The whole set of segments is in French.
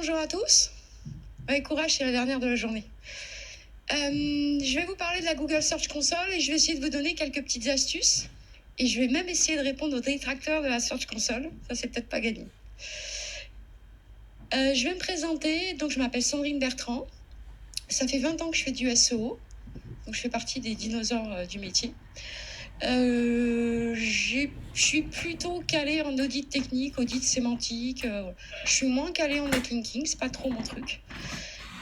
Bonjour à tous. Ouais, courage, c'est la dernière de la journée. Je vais vous parler de la Google Search Console et je vais essayer de vous donner quelques petites astuces. Et je vais même essayer de répondre aux détracteurs de la Search Console. Ça, c'est peut-être pas gagné. Je vais me présenter. Donc, je m'appelle Sandrine Bertrand. Ça fait 20 ans que je fais du SEO. Donc, je fais partie des dinosaures du métier. Je suis plutôt calée en audit technique, audit sémantique. Je suis moins calée en netlinking, c'est pas trop mon truc.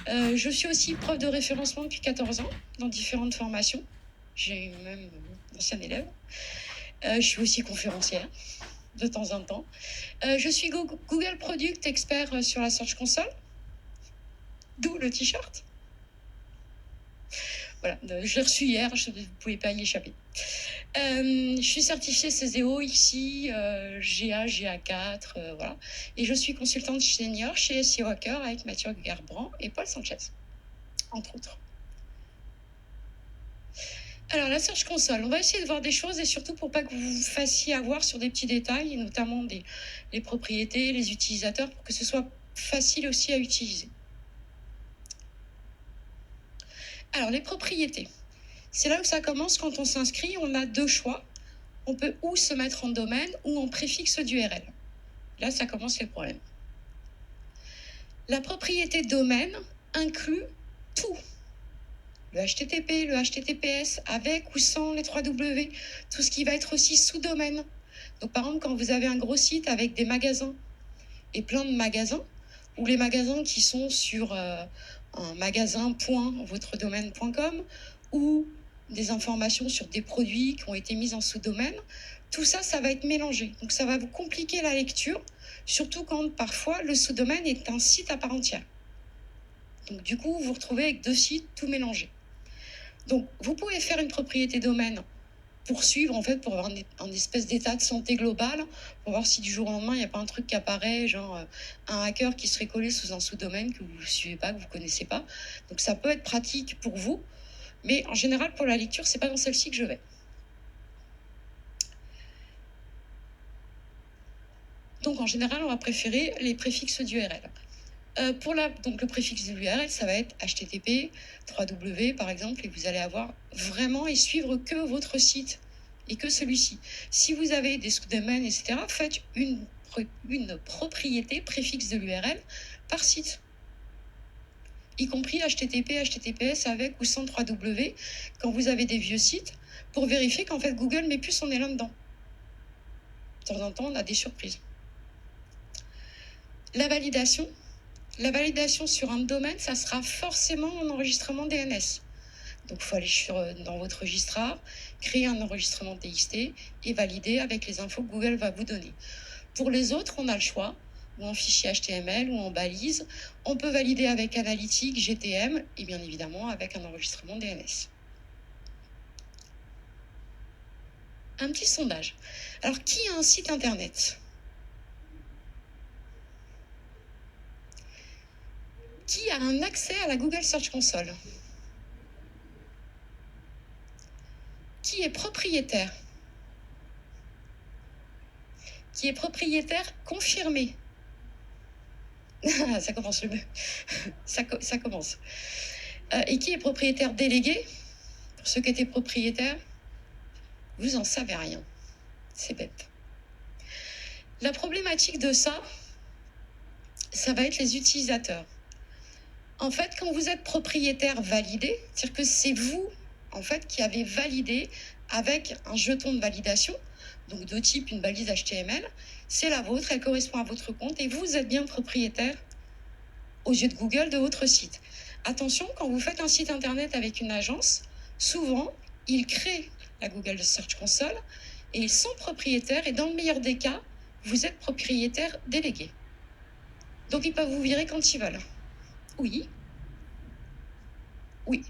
Je suis aussi prof de référencement depuis 14 ans dans différentes formations. J'ai même d'anciens élèves. Je suis aussi conférencière de temps en temps. Je suis Google Product expert sur la Search Console, d'où le t-shirt. Voilà, je l'ai reçu hier, vous ne pouvez pas y échapper. Je suis certifiée CZO ici, GA, GA4, voilà. Et je suis consultante senior chez SEO Hacker avec Mathieu Gerbrand et Paul Sanchez, entre autres. Alors, la Search Console, on va essayer de voir des choses et surtout pour pas que vous vous fassiez avoir sur des petits détails, et notamment les propriétés, les utilisateurs, pour que ce soit facile aussi à utiliser. Alors, les propriétés. C'est là où ça commence. Quand on s'inscrit, on a deux choix. On peut ou se mettre en domaine ou en préfixe d'URL. Là, ça commence les problèmes. La propriété domaine inclut tout. Le HTTP, le HTTPS, avec ou sans les 3W, tout ce qui va être aussi sous-domaine. Donc, par exemple, quand vous avez un gros site avec des magasins et plein de magasins, ou les magasins qui sont sur un magasin.votredomaine.com, ou des informations sur des produits qui ont été mis en sous-domaine, tout ça, ça va être mélangé. Donc, ça va vous compliquer la lecture, surtout quand, parfois, le sous-domaine est un site à part entière. Donc, du coup, vous vous retrouvez avec deux sites tout mélangés. Donc, vous pouvez faire une propriété domaine pour suivre, en fait, pour avoir un espèce d'état de santé global, pour voir si du jour au lendemain, il n'y a pas un truc qui apparaît, genre un hacker qui serait collé sous un sous-domaine que vous ne suivez pas, que vous ne connaissez pas. Donc, ça peut être pratique pour vous, mais en général, pour la lecture, ce n'est pas dans celle-ci que je vais. Donc, en général, on va préférer les préfixes d'URL. Donc le préfixe de l'URL, ça va être HTTP, 3W par exemple, et vous allez avoir vraiment et suivre que votre site et que celui-ci. Si vous avez des sous-domaines, etc., faites une propriété préfixe de l'URL par site, y compris HTTP, HTTPS avec ou sans 3W, quand vous avez des vieux sites, pour vérifier qu'en fait Google met plus son élan dedans. De temps en temps, on a des surprises. La validation sur un domaine, ça sera forcément un enregistrement DNS. Donc, il faut aller dans votre registrar, créer un enregistrement TXT et valider avec les infos que Google va vous donner. Pour les autres, on a le choix, ou en fichier HTML ou en balise. On peut valider avec Analytics, GTM et bien évidemment avec un enregistrement DNS. Un petit sondage. Alors, qui a un site internet ? Qui a un accès à la Google Search Console ? Qui est propriétaire ? Qui est propriétaire confirmé ? Ça commence le mieux. Ça commence. Et qui est propriétaire délégué ? Pour ceux qui étaient propriétaires, vous en savez rien. C'est bête. La problématique de ça va être les utilisateurs. En fait, quand vous êtes propriétaire validé, c'est-à-dire que c'est vous, en fait, qui avez validé avec un jeton de validation, donc de type une balise HTML, c'est la vôtre, elle correspond à votre compte et vous êtes bien propriétaire aux yeux de Google de votre site. Attention, quand vous faites un site internet avec une agence, souvent, ils créent la Google Search Console et ils sont propriétaires et dans le meilleur des cas, vous êtes propriétaire délégué. Donc, ils peuvent vous virer quand ils veulent. Oui. Oui.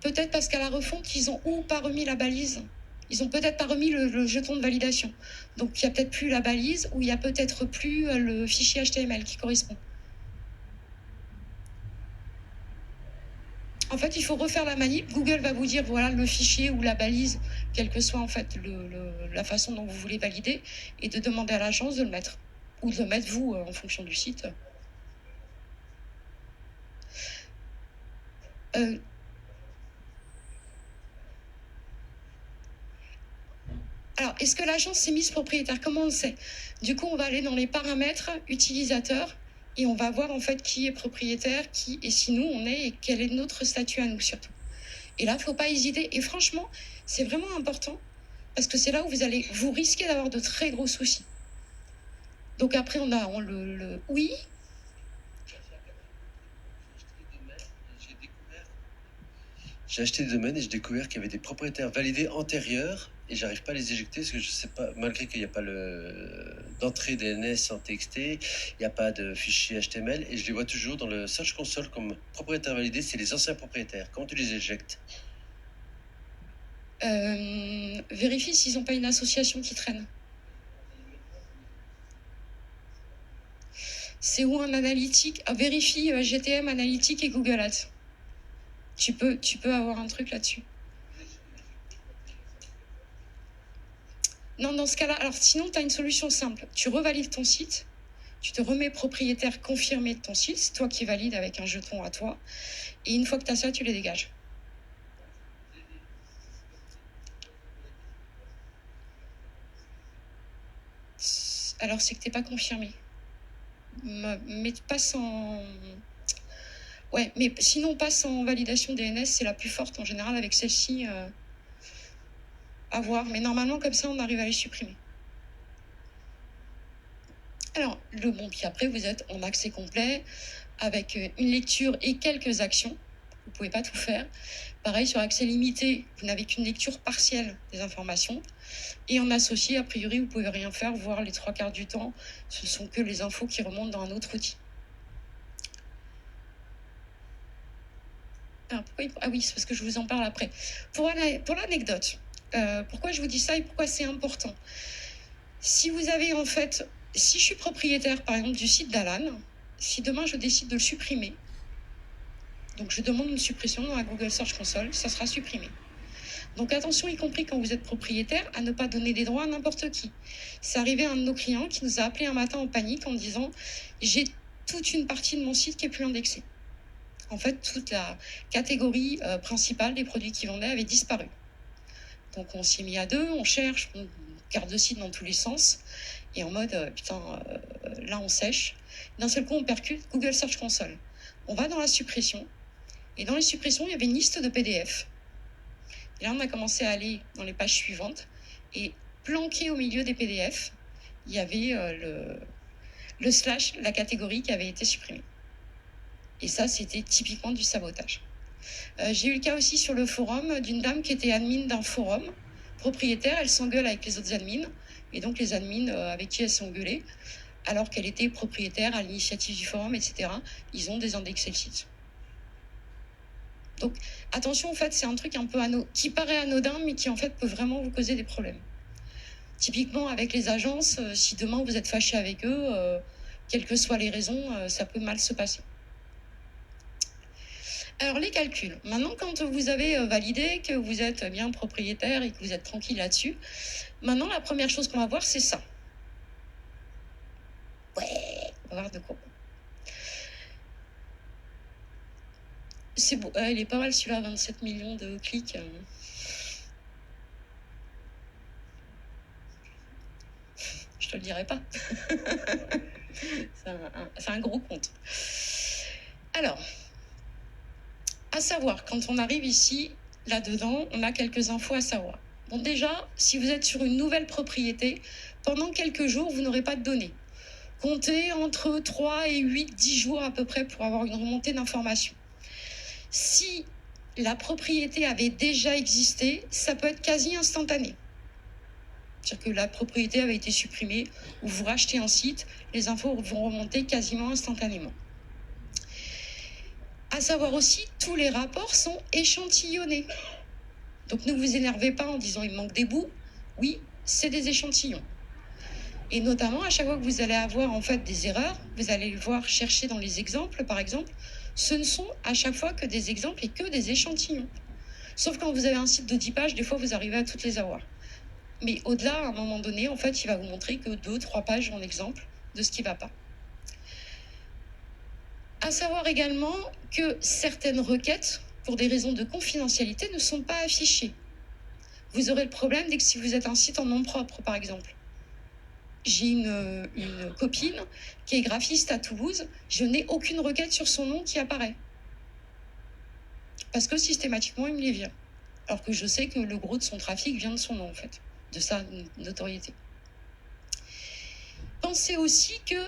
Peut-être parce qu'à la refonte, ils ont ou pas remis la balise. Ils ont peut-être pas remis le jeton de validation. Donc, il n'y a peut-être plus la balise ou il n'y a peut-être plus le fichier HTML qui correspond. En fait, il faut refaire la manip. Google va vous dire, voilà, le fichier ou la balise, quelle que soit en fait la façon dont vous voulez valider, et de demander à l'agence de le mettre. Ou de le mettre, vous, en fonction du site. Alors, est-ce que l'agence s'est mise propriétaire? Comment on le sait? Du coup, on va aller dans les paramètres utilisateurs et on va voir en fait qui est propriétaire, qui et si nous on est et quel est notre statut à nous surtout. Et là, il ne faut pas hésiter. Et franchement, c'est vraiment important parce que c'est là où vous risquez d'avoir de très gros soucis. Donc après, on a le oui. J'ai acheté des domaines et j'ai découvert qu'il y avait des propriétaires validés antérieurs et j'arrive pas à les éjecter parce que je sais pas, malgré qu'il n'y a pas d'entrée DNS en TXT, il n'y a pas de fichier HTML et je les vois toujours dans le Search Console comme propriétaires validés, c'est les anciens propriétaires. Comment tu les éjectes? Vérifie s'ils n'ont pas une association qui traîne. C'est où un analytique? Vérifie GTM, Analytics et Google Ads. Tu peux avoir un truc là-dessus. Non, dans ce cas-là, alors sinon, tu as une solution simple. Tu revalides ton site, tu te remets propriétaire confirmé de ton site, c'est toi qui valides avec un jeton à toi, et une fois que tu as ça, tu les dégages. Alors, c'est que tu n'es pas confirmé. Mais passe en... Ouais, mais sinon, passe en validation DNS, c'est la plus forte en général avec celle-ci. À voir, mais normalement, comme ça, on arrive à les supprimer. Alors, puis après, vous êtes en accès complet avec une lecture et quelques actions. Vous ne pouvez pas tout faire. Pareil, sur accès limité, vous n'avez qu'une lecture partielle des informations. Et en associé, a priori, vous ne pouvez rien faire, voire les 3/4 du temps, ce ne sont que les infos qui remontent dans un autre outil. Ah oui, c'est parce que je vous en parle après. Pour l'anecdote, pourquoi je vous dis ça et pourquoi c'est important? Si vous avez en fait, si je suis propriétaire par exemple du site d'Alan, si demain je décide de le supprimer, donc je demande une suppression dans la Google Search Console, ça sera supprimé. Donc attention, y compris quand vous êtes propriétaire, à ne pas donner des droits à n'importe qui. C'est arrivé à un de nos clients qui nous a appelé un matin en panique en disant « J'ai toute une partie de mon site qui est plus indexée ». En fait, toute la catégorie principale des produits qu'il vendait avait disparu. Donc on s'y est mis à deux, on cherche, on garde le site dans tous les sens, et en mode, là on sèche. D'un seul coup, on percute Google Search Console. On va dans la suppression, et dans les suppressions, il y avait une liste de PDF. Et là, on a commencé à aller dans les pages suivantes, et planqué au milieu des PDF, il y avait le slash, la catégorie qui avait été supprimée. Et ça, c'était typiquement du sabotage. J'ai eu le cas aussi sur le forum d'une dame qui était admin d'un forum, propriétaire, elle s'engueule avec les autres admins, et donc les admins avec qui elle s'engueulait, alors qu'elle était propriétaire à l'initiative du forum, etc., ils ont désindexé le site. Donc attention, en fait, c'est un truc un peu qui paraît anodin, mais qui en fait peut vraiment vous causer des problèmes. Typiquement avec les agences, si demain vous êtes fâché avec eux, quelles que soient les raisons, ça peut mal se passer. Alors les calculs, maintenant quand vous avez validé que vous êtes bien propriétaire et que vous êtes tranquille là-dessus, maintenant la première chose qu'on va voir c'est ça. Ouais, on va voir de quoi. C'est beau, il est pas mal celui-là, 27 millions de clics. Je te le dirai pas. C'est un gros compte. Alors, à savoir, quand on arrive ici, là-dedans, on a quelques infos à savoir. Bon, déjà, si vous êtes sur une nouvelle propriété, pendant quelques jours, vous n'aurez pas de données. Comptez entre 3 et 8, 10 jours à peu près pour avoir une remontée d'informations. Si la propriété avait déjà existé, ça peut être quasi instantané. C'est-à-dire que la propriété avait été supprimée ou vous rachetez un site, les infos vont remonter quasiment instantanément. À savoir aussi, tous les rapports sont échantillonnés. Donc ne vous énervez pas en disant il manque des bouts. Oui, c'est des échantillons. Et notamment, à chaque fois que vous allez avoir en fait des erreurs, vous allez voir chercher dans les exemples, par exemple, ce ne sont à chaque fois que des exemples et que des échantillons. Sauf quand vous avez un site de 10 pages, des fois vous arrivez à toutes les avoir. Mais au-delà, à un moment donné, en fait, il va vous montrer que 2-3 pages en exemple de ce qui ne va pas. À savoir également que certaines requêtes, pour des raisons de confidentialité, ne sont pas affichées. Vous aurez le problème dès que si vous êtes un site en nom propre, par exemple. J'ai une copine qui est graphiste à Toulouse, je n'ai aucune requête sur son nom qui apparaît. Parce que systématiquement, il me les vient. Alors que je sais que le gros de son trafic vient de son nom, en fait, de sa notoriété. Pensez aussi que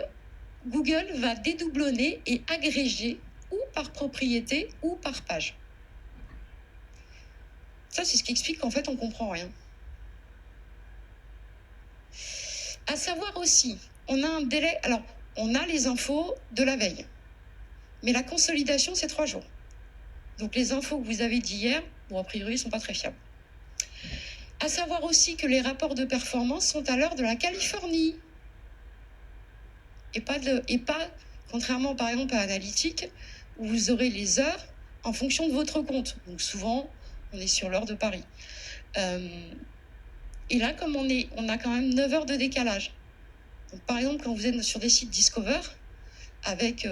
Google va dédoublonner et agréger ou par propriété ou par page. Ça, c'est ce qui explique qu'en fait, on ne comprend rien. À savoir aussi, on a un délai... Alors, on a les infos de la veille. Mais la consolidation, c'est 3 jours. Donc, les infos que vous avez d'hier, bon, a priori, ne sont pas très fiables. À savoir aussi que les rapports de performance sont à l'heure de la Californie. Et pas, contrairement par exemple à Analytics, où vous aurez les heures en fonction de votre compte. Donc souvent, on est sur l'heure de Paris. Et là, comme on a quand même 9 heures de décalage. Donc, par exemple, quand vous êtes sur des sites Discover, avec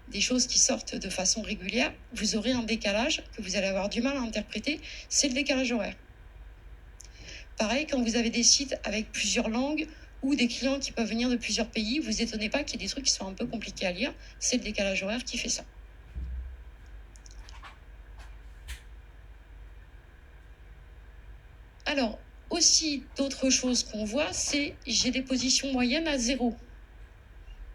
des choses qui sortent de façon régulière, vous aurez un décalage que vous allez avoir du mal à interpréter, c'est le décalage horaire. Pareil, quand vous avez des sites avec plusieurs langues, ou des clients qui peuvent venir de plusieurs pays, vous étonnez pas qu'il y ait des trucs qui sont un peu compliqués à lire, c'est le décalage horaire qui fait ça. Alors, aussi, d'autres choses qu'on voit, c'est j'ai des positions moyennes à 0,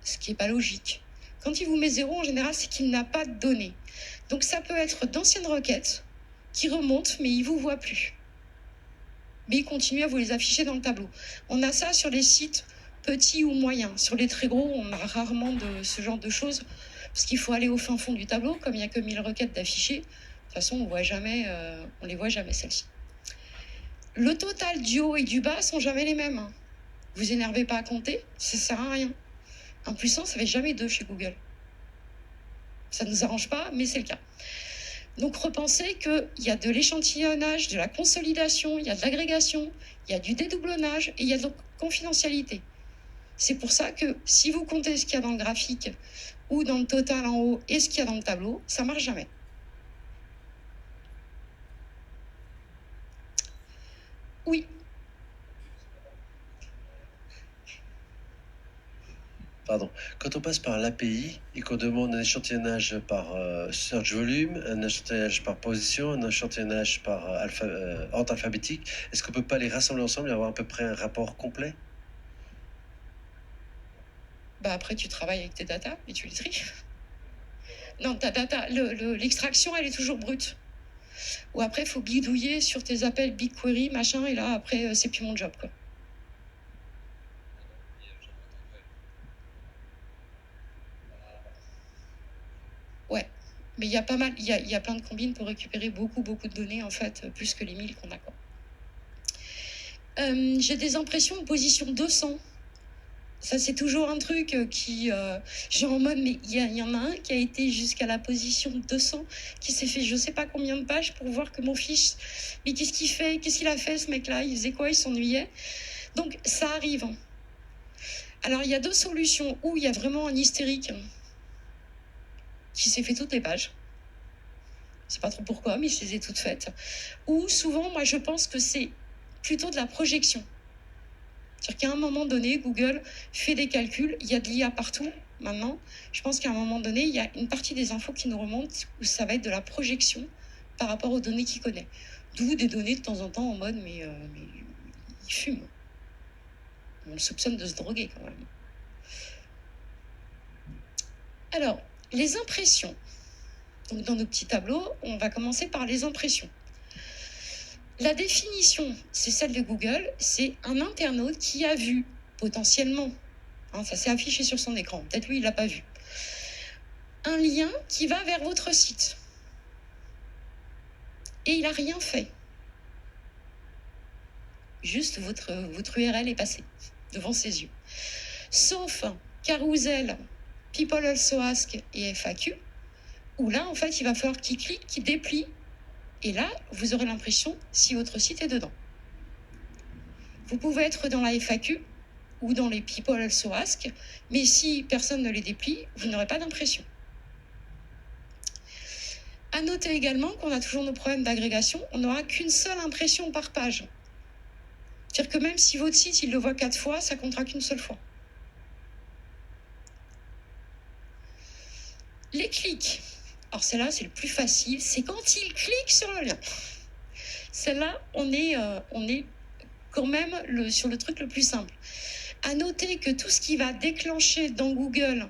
ce qui n'est pas logique. Quand il vous met 0, en général, c'est qu'il n'a pas de données. Donc ça peut être d'anciennes requêtes qui remontent, mais il ne vous voit plus. Mais il continue à vous les afficher dans le tableau. On a ça sur les sites petits ou moyens. Sur les très gros, on a rarement de ce genre de choses, parce qu'il faut aller au fin fond du tableau, comme il n'y a que 1000 requêtes d'afficher. De toute façon, on les voit jamais, celles-ci. Le total du haut et du bas sont jamais les mêmes. Vous énervez pas à compter, ça sert à rien. 1 plus 1, ça fait jamais 2 chez Google. Ça ne nous arrange pas, mais c'est le cas. Donc repensez qu'il y a de l'échantillonnage, de la consolidation, il y a de l'agrégation, il y a du dédoublonnage et il y a de la confidentialité. C'est pour ça que si vous comptez ce qu'il y a dans le graphique ou dans le total en haut et ce qu'il y a dans le tableau, ça ne marche jamais. Oui. Pardon. Quand on passe par l'API et qu'on demande un échantillonnage par search volume, un échantillonnage par position, un échantillonnage par ordre alphabétique, est-ce qu'on ne peut pas les rassembler ensemble et avoir à peu près un rapport complet? Bah après, tu travailles avec tes datas et tu les tries. Non, ta data, l'extraction, elle est toujours brute. Ou après, il faut bidouiller sur tes appels BigQuery, machin, et là, après, c'est plus mon job, quoi. Ouais, mais il y a pas mal, il y a plein de combines pour récupérer beaucoup de données, en fait, plus que les 1000 qu'on a, quoi. J'ai des impressions en position 200. Ça, c'est toujours un truc qui... genre en mode, mais il y en a un qui a été jusqu'à la position 200, qui s'est fait je sais pas combien de pages pour voir que mon fiche... Mais qu'est-ce qu'il fait? Qu'est-ce qu'il a fait, ce mec-là? Il faisait quoi? Il s'ennuyait? Donc, ça arrive. Alors, il y a 2 solutions. Où il y a vraiment un hystérique qui s'est fait toutes les pages. Je sais pas trop pourquoi, mais il se les a toutes faites. Ou souvent, moi, je pense que c'est plutôt de la projection. C'est-à-dire qu'à un moment donné, Google fait des calculs, il y a de l'IA partout maintenant. Je pense qu'à un moment donné, il y a une partie des infos qui nous remontent où ça va être de la projection par rapport aux données qu'il connaît. D'où des données de temps en temps en mode, mais il fume. On le soupçonne de se droguer quand même. Alors, les impressions. Donc dans nos petits tableaux, on va commencer par les impressions. La définition, c'est celle de Google, c'est un internaute qui a vu, potentiellement, ça s'est affiché sur son écran, peut-être lui il ne l'a pas vu, un lien qui va vers votre site. Et il n'a rien fait. Juste votre URL est passée devant ses yeux. Sauf Carousel, People Also Ask et FAQ, où là, en fait, il va falloir qu'il clique, qu'il déplie. Et là, vous aurez l'impression si votre site est dedans. Vous pouvez être dans la FAQ ou dans les People Also Ask, mais si personne ne les déplie, vous n'aurez pas d'impression. À noter également qu'on a toujours nos problèmes d'agrégation, on n'aura qu'une seule impression par page. C'est-à-dire que même si votre site, il le voit 4 fois, ça comptera qu'une seule fois. Les clics. Alors celle-là, c'est le plus facile, c'est quand il clique sur le lien. Celle-là, on est quand même sur le truc le plus simple. À noter que tout ce qui va déclencher dans Google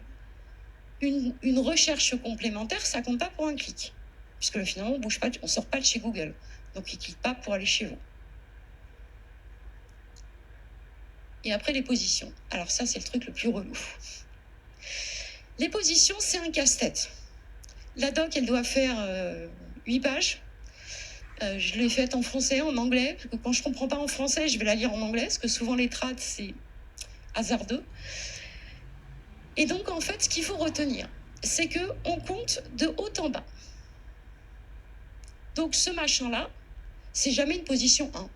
une recherche complémentaire, ça ne compte pas pour un clic. Puisque finalement, on ne sort pas de chez Google. Donc, il ne clique pas pour aller chez vous. Et après, les positions. Alors ça, c'est le truc le plus relou. Les positions, c'est un casse-tête. La doc, elle doit faire 8 pages. Je l'ai faite en français, en anglais, parce que quand je ne comprends pas en français, je vais la lire en anglais, parce que souvent les trades, c'est hasardeux. Et donc, en fait, ce qu'il faut retenir, c'est qu'on compte de haut en bas. Donc, ce machin-là, c'est jamais une position 1.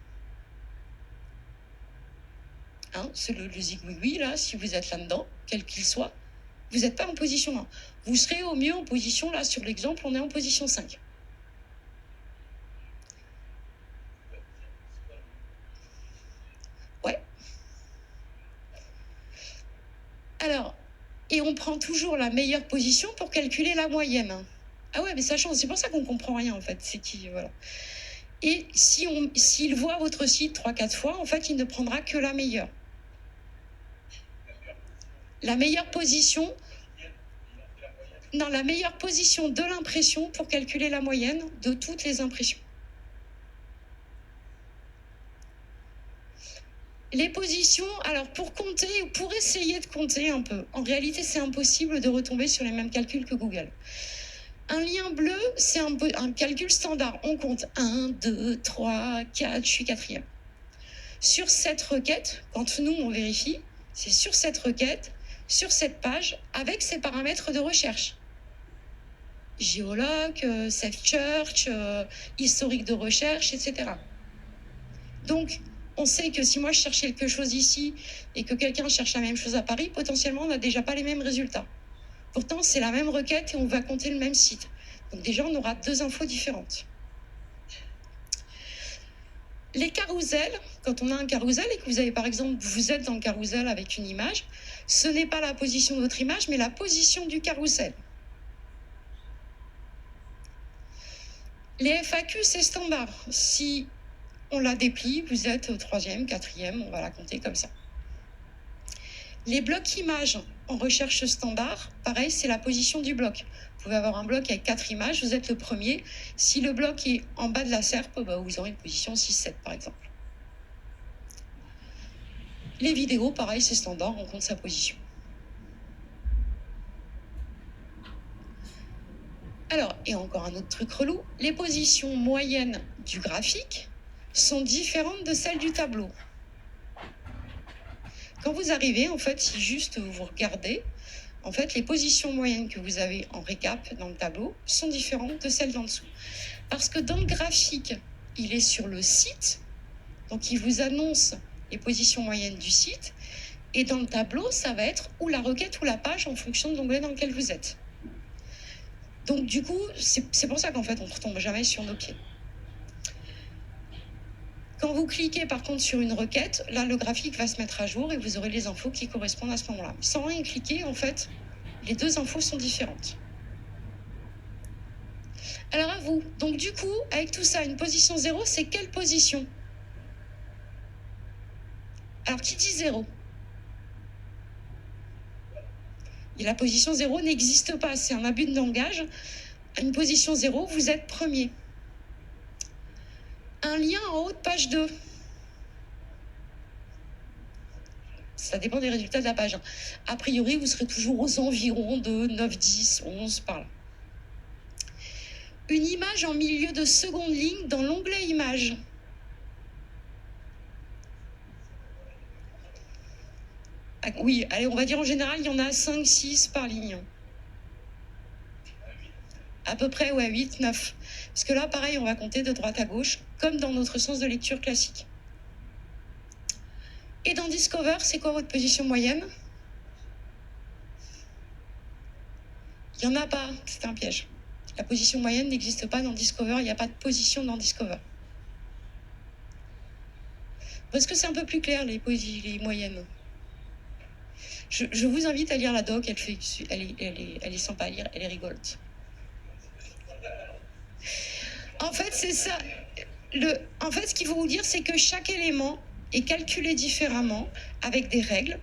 Hein, c'est le zigouigoui, là, si vous êtes là-dedans, quel qu'il soit, vous n'êtes pas en position 1. Vous serez au mieux en position, là, sur l'exemple, on est en position 5. Ouais. Alors, et on prend toujours la meilleure position pour calculer la moyenne. Ah ouais, mais ça change, c'est pour ça qu'on ne comprend rien, en fait. C'est qui, voilà. Et s'il voit votre site 3-4 fois, en fait, il ne prendra que la meilleure. La meilleure position... Non, la meilleure position de l'impression pour calculer la moyenne de toutes les impressions. Les positions, alors pour compter, pour essayer de compter un peu, en réalité c'est impossible de retomber sur les mêmes calculs que Google. Un lien bleu, c'est un calcul standard. On compte 1, 2, 3, 4, je suis 4e. Sur cette requête, quand nous on vérifie, c'est sur cette requête, sur cette page, avec ses paramètres de recherche. Géologue, Safe Church, historique de recherche, etc. Donc, on sait que si moi je cherche quelque chose ici et que quelqu'un cherche la même chose à Paris, potentiellement on n'a déjà pas les mêmes résultats. Pourtant, c'est la même requête et on va compter le même site. Donc déjà, on aura 2 infos différentes. Les carousels, quand on a un carousel et que vous avez par exemple, vous êtes dans le carousel avec une image, ce n'est pas la position de votre image, mais la position du carousel. Les FAQ, c'est standard. Si on la déplie, vous êtes 3e, 4e, on va la compter comme ça. Les blocs images en recherche standard, pareil, c'est la position du bloc. Vous pouvez avoir un bloc avec 4 images, vous êtes le premier. Si le bloc est en bas de la SERP, vous aurez une position 6-7 par exemple. Les vidéos, pareil, c'est standard, on compte sa position. Alors, et encore un autre truc relou, les positions moyennes du graphique sont différentes de celles du tableau. Quand vous arrivez, en fait, si juste vous regardez, en fait, les positions moyennes que vous avez en récap dans le tableau sont différentes de celles d'en dessous. Parce que dans le graphique, il est sur le site, donc il vous annonce les positions moyennes du site, et dans le tableau, ça va être ou la requête ou la page en fonction de l'onglet dans lequel vous êtes. Donc du coup, c'est pour ça qu'en fait, on ne retombe jamais sur nos pieds. Quand vous cliquez par contre sur une requête, là le graphique va se mettre à jour et vous aurez les infos qui correspondent à ce moment-là. Sans rien cliquer, en fait, les 2 infos sont différentes. Alors à vous, donc du coup, avec tout ça, une position 0, c'est quelle position? Alors qui dit 0? Et la position 0 n'existe pas, c'est un abus de langage. Une position 0, vous êtes premier. Un lien en haut de page 2. Ça dépend des résultats de la page. A priori, vous serez toujours aux environs de 9, 10, 11, par là. Une image en milieu de seconde ligne dans l'onglet Images. Ah, oui, allez, on va dire en général, il y en a 5, 6 par ligne. À peu près, ouais, 8, 9. Parce que là, pareil, on va compter de droite à gauche, comme dans notre sens de lecture classique. Et dans Discover, c'est quoi votre position moyenne? Il n'y en a pas, c'est un piège. La position moyenne n'existe pas dans Discover, il n'y a pas de position dans Discover. Parce que c'est un peu plus clair, les moyennes. Je vous invite à lire la doc, elle est sympa à lire, elle est rigolote. En fait, c'est ça. En fait, ce qu'il faut vous dire, c'est que chaque élément est calculé différemment, avec des règles.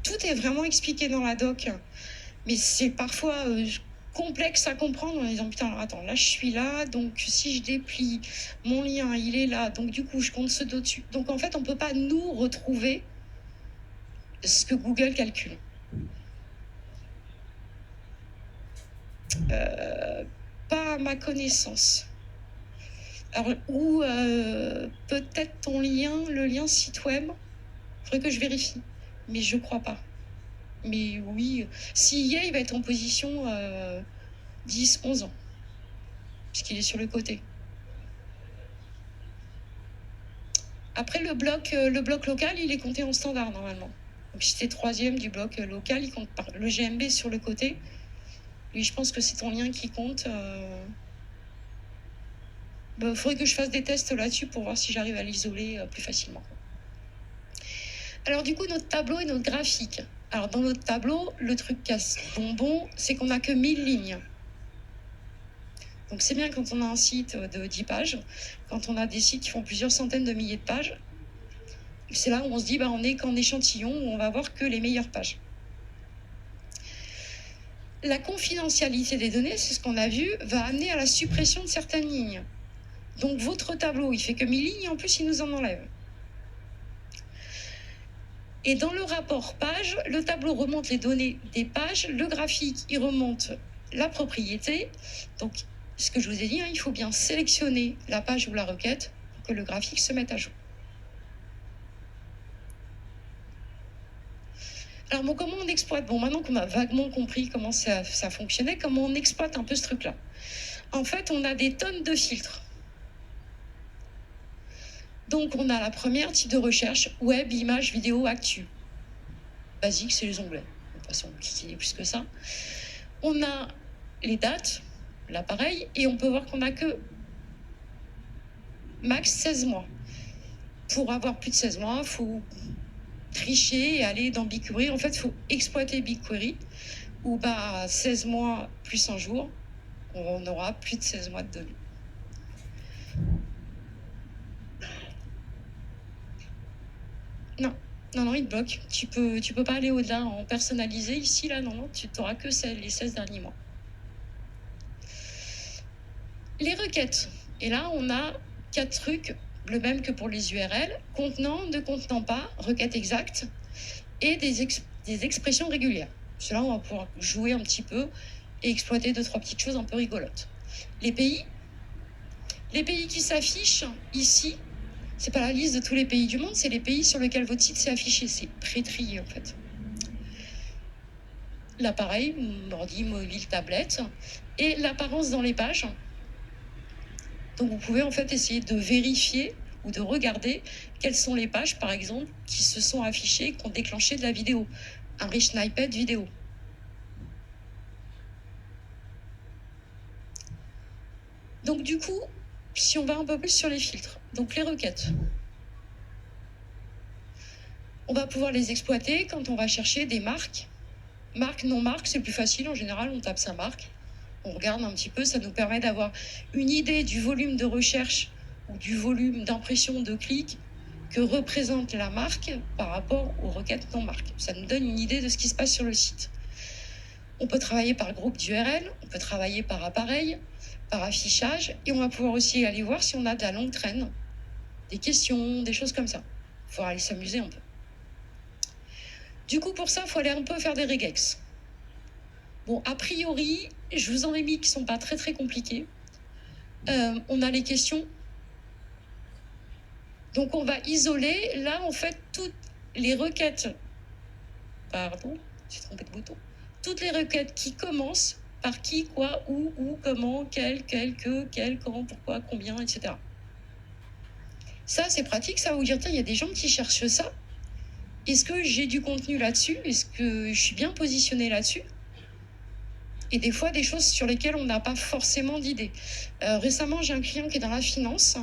Tout est vraiment expliqué dans la doc, mais c'est parfois complexe à comprendre en disant putain, alors attends, là je suis là, donc si je déplie mon lien, il est là, donc du coup je compte ce dessus. Donc en fait, on ne peut pas nous retrouver ce que Google calcule. Pas à ma connaissance. Alors, ou peut-être ton lien, le lien site web, il faudrait que je vérifie, mais je crois pas. Mais oui, s'il y est, il va être en position 10, 11 ans, puisqu'il est sur le côté. Après, le bloc local, il est compté en standard normalement. Donc si t'es troisième du bloc local, il compte par le GMB sur le côté. Lui, je pense que c'est ton lien qui compte. Faudrait que je fasse des tests là-dessus pour voir si j'arrive à l'isoler plus facilement. Alors du coup, notre tableau et notre graphique. Alors dans notre tableau, le truc casse-bonbon, c'est qu'on n'a que 1000 lignes. Donc c'est bien quand on a un site de 10 pages, quand on a des sites qui font plusieurs centaines de milliers de pages, c'est là où on se dit on n'est qu'en échantillon, où on va voir que les meilleures pages. La confidentialité des données, c'est ce qu'on a vu, va amener à la suppression de certaines lignes. Donc votre tableau, il fait que 1000 lignes, et en plus il nous en enlève. Et dans le rapport page, le tableau remonte les données des pages, le graphique, il remonte la propriété. Donc, ce que je vous ai dit, il faut bien sélectionner la page ou la requête pour que le graphique se mette à jour. Alors, comment on exploite? Maintenant qu'on a vaguement compris comment ça fonctionnait, comment on exploite un peu ce truc-là? En fait, on a des tonnes de filtres. Donc, on a la première type de recherche, web, images, vidéo, actu. Basique, c'est les onglets. De toute façon, qui est plus que ça. On a les dates, là pareil, et on peut voir qu'on n'a que max 16 mois. Pour avoir plus de 16 mois, il faut tricher et aller dans BigQuery. En fait, il faut exploiter BigQuery, où 16 mois plus un jour, on aura plus de 16 mois de données. Non, il bloque. Tu peux pas aller au-delà en personnalisé. Ici, là, non, tu n'auras que les 16 derniers mois. Les requêtes. Et là, on a 4 trucs, le même que pour les URL, contenant, ne contenant pas, requête exacte, et des expressions régulières. Cela, on va pouvoir jouer un petit peu et exploiter 2-3 petites choses un peu rigolotes. Les pays qui s'affichent ici, c'est pas la liste de tous les pays du monde, c'est les pays sur lesquels votre site s'est affiché. C'est pré-trié, en fait. L'appareil, ordi, mobile, tablette, et l'apparence dans les pages. Donc, vous pouvez en fait essayer de vérifier ou de regarder quelles sont les pages, par exemple, qui se sont affichées, qui ont déclenché de la vidéo. Un rich snippet vidéo. Donc, du coup, si on va un peu plus sur les filtres, donc les requêtes, on va pouvoir les exploiter quand on va chercher des marques. Marque, non-marque, c'est plus facile. En général, on tape sa marque. On regarde un petit peu. Ça nous permet d'avoir une idée du volume de recherche ou du volume d'impression de clics que représente la marque par rapport aux requêtes non-marques. Ça nous donne une idée de ce qui se passe sur le site. On peut travailler par groupe d'URL, on peut travailler par appareil, par affichage, et on va pouvoir aussi aller voir si on a de la longue traîne, des questions, des choses comme ça. Il faut aller s'amuser un peu. Du coup, pour ça, il faut aller un peu faire des regex. Bon, a priori, je vous en ai mis qui ne sont pas très très compliqués. On a les questions. Donc, on va isoler, là, en fait, toutes les requêtes... Pardon, j'ai trompé de bouton. Toutes les requêtes qui commencent par qui, quoi, où, comment, quel, quand, pourquoi, combien, etc. Ça, c'est pratique, ça va vous dire, tiens, il y a des gens qui cherchent ça. Est-ce que j'ai du contenu là-dessus? Est-ce que je suis bien positionnée là-dessus? Et des fois, des choses sur lesquelles on n'a pas forcément d'idée. Récemment, j'ai un client qui est dans la finance,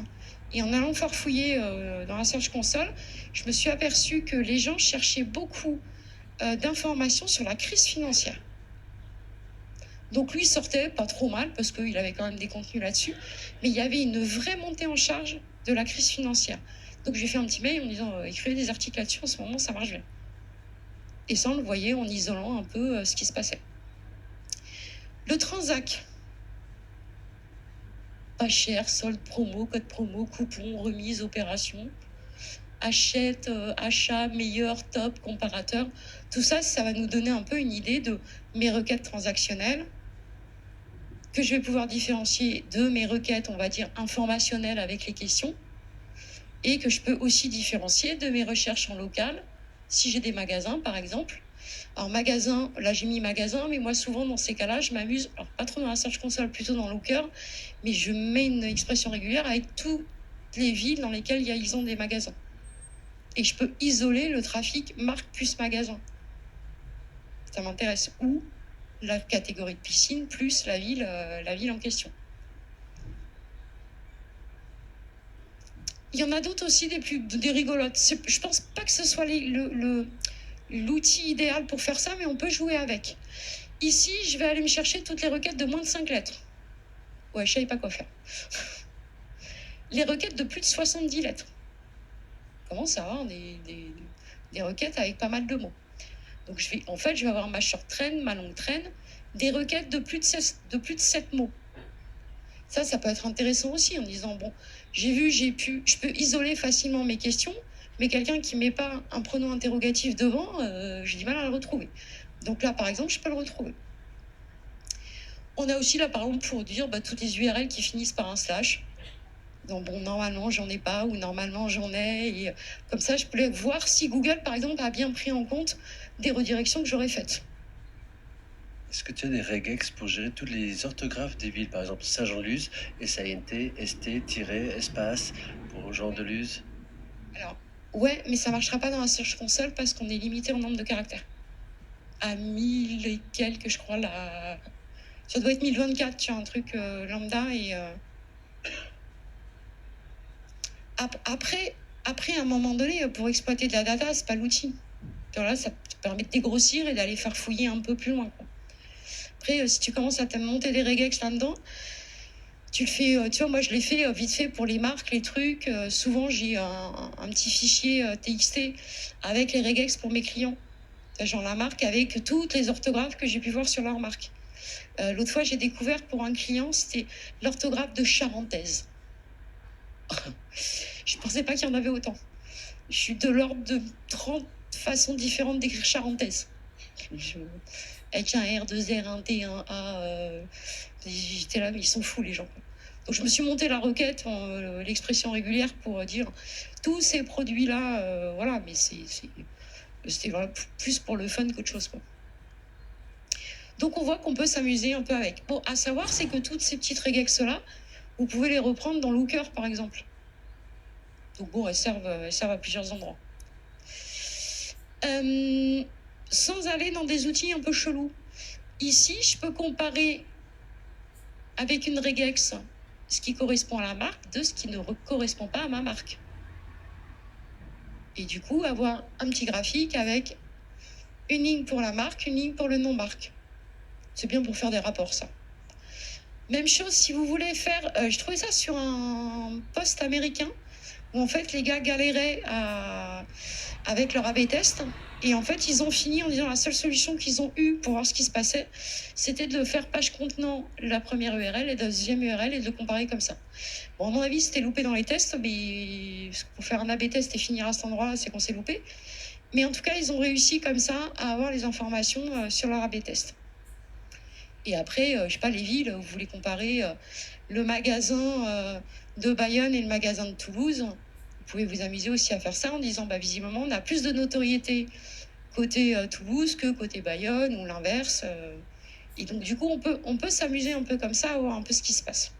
et en allant farfouiller dans la Search Console, je me suis aperçue que les gens cherchaient beaucoup d'informations sur la crise financière. Donc lui sortait pas trop mal, parce qu'il avait quand même des contenus là-dessus, mais il y avait une vraie montée en charge de la crise financière. Donc j'ai fait un petit mail en disant écrivez des articles là-dessus, en ce moment ça marche bien. Et ça, on le voyait en isolant un peu ce qui se passait. Le Transac. Pas cher, solde promo, code promo, coupon, remise, opération. Achète, achat, meilleur, top, comparateur. Tout ça, ça va nous donner un peu une idée de mes requêtes transactionnelles, que je vais pouvoir différencier de mes requêtes, on va dire, informationnelles avec les questions, et que je peux aussi différencier de mes recherches en local, si j'ai des magasins, par exemple. Alors, magasin, là, j'ai mis magasin, mais moi, souvent, dans ces cas-là, je m'amuse, alors pas trop dans la Search Console, plutôt dans Looker, mais je mets une expression régulière avec toutes les villes dans lesquelles ils ont des magasins. Et je peux isoler le trafic marque plus magasin. Ça m'intéresse. Ou la catégorie de piscine plus la ville en question. Il y en a d'autres aussi, des rigolotes. Je pense pas que ce soit l'outil idéal pour faire ça, mais on peut jouer avec. Ici, je vais aller me chercher toutes les requêtes de moins de 5 lettres. Ouais, je savais pas quoi faire. Les requêtes de plus de 70 lettres. Comment ça va, des requêtes avec pas mal de mots. Donc je vais avoir ma short train, ma long train, des requêtes de plus de 7 mots. Ça peut être intéressant aussi en disant, bon, je peux isoler facilement mes questions, mais quelqu'un qui ne met pas un pronom interrogatif devant, j'ai du mal à le retrouver. Donc là, par exemple, je peux le retrouver. On a aussi là, par exemple, pour dire toutes les URL qui finissent par un slash. Donc bon, normalement, j'en ai pas, ou normalement, j'en ai. Et comme ça, je peux voir si Google, par exemple, a bien pris en compte des redirections que j'aurais faites. Est-ce que tu as des regex pour gérer toutes les orthographes des villes? Par exemple, Saint-Jean-de-Luz, S-A-N-T, S-T, espace, pour Jean-de-Luz. Alors, ouais, mais ça marchera pas dans la Search Console parce qu'on est limité en nombre de caractères. À 1000 et quelques, je crois, là. Ça doit être 1024, tu as un truc lambda. Et après, à un moment donné, pour exploiter de la data, c'est pas l'outil. Alors là, ça te permet de dégrossir et d'aller faire fouiller un peu plus loin, quoi. Après, si tu commences à te monter des regex là-dedans, tu le fais, tu vois, moi je l'ai fait vite fait pour les marques, les trucs. Souvent, j'ai un petit fichier TXT avec les regex pour mes clients. Genre la marque avec toutes les orthographes que j'ai pu voir sur leur marque. L'autre fois, j'ai découvert pour un client, c'était l'orthographe de charentaise. Je pensais pas qu'il y en avait autant. Je suis de l'ordre de 30 façons différentes d'écrire charentaise. Avec un R, 2 R, un T, un A. J'étais là, mais ils sont fous, les gens. Donc, je me suis monté la requête, l'expression régulière, pour dire tous ces produits-là, voilà, mais c'était vraiment plus pour le fun qu'autre chose, quoi. Donc, on voit qu'on peut s'amuser un peu avec. Bon, à savoir, c'est que toutes ces petites regex-là, vous pouvez les reprendre dans Looker, par exemple. Donc, bon, elles servent à plusieurs endroits. Sans aller dans des outils un peu chelous. Ici, je peux comparer avec une regex ce qui correspond à la marque de ce qui ne correspond pas à ma marque. Et du coup, avoir un petit graphique avec une ligne pour la marque, une ligne pour le non-marque. C'est bien pour faire des rapports, ça. Même chose, si vous voulez faire... je trouvais ça sur un post américain où en fait les gars galéraient avec leur A/B test. Et en fait, ils ont fini en disant la seule solution qu'ils ont eue pour voir ce qui se passait, c'était de faire page contenant la première URL et la deuxième URL et de le comparer comme ça. Bon, à mon avis, c'était loupé dans les tests, mais pour faire un A/B test et finir à cet endroit-là, c'est qu'on s'est loupé. Mais en tout cas, ils ont réussi comme ça à avoir les informations sur leur A/B test. Et après, je sais pas, les villes, vous voulez comparer le magasin de Bayonne et le magasin de Toulouse. Vous pouvez vous amuser aussi à faire ça en disant, visiblement, on a plus de notoriété côté Toulouse que côté Bayonne ou l'inverse. Et donc, du coup, on peut s'amuser un peu comme ça, à voir un peu ce qui se passe.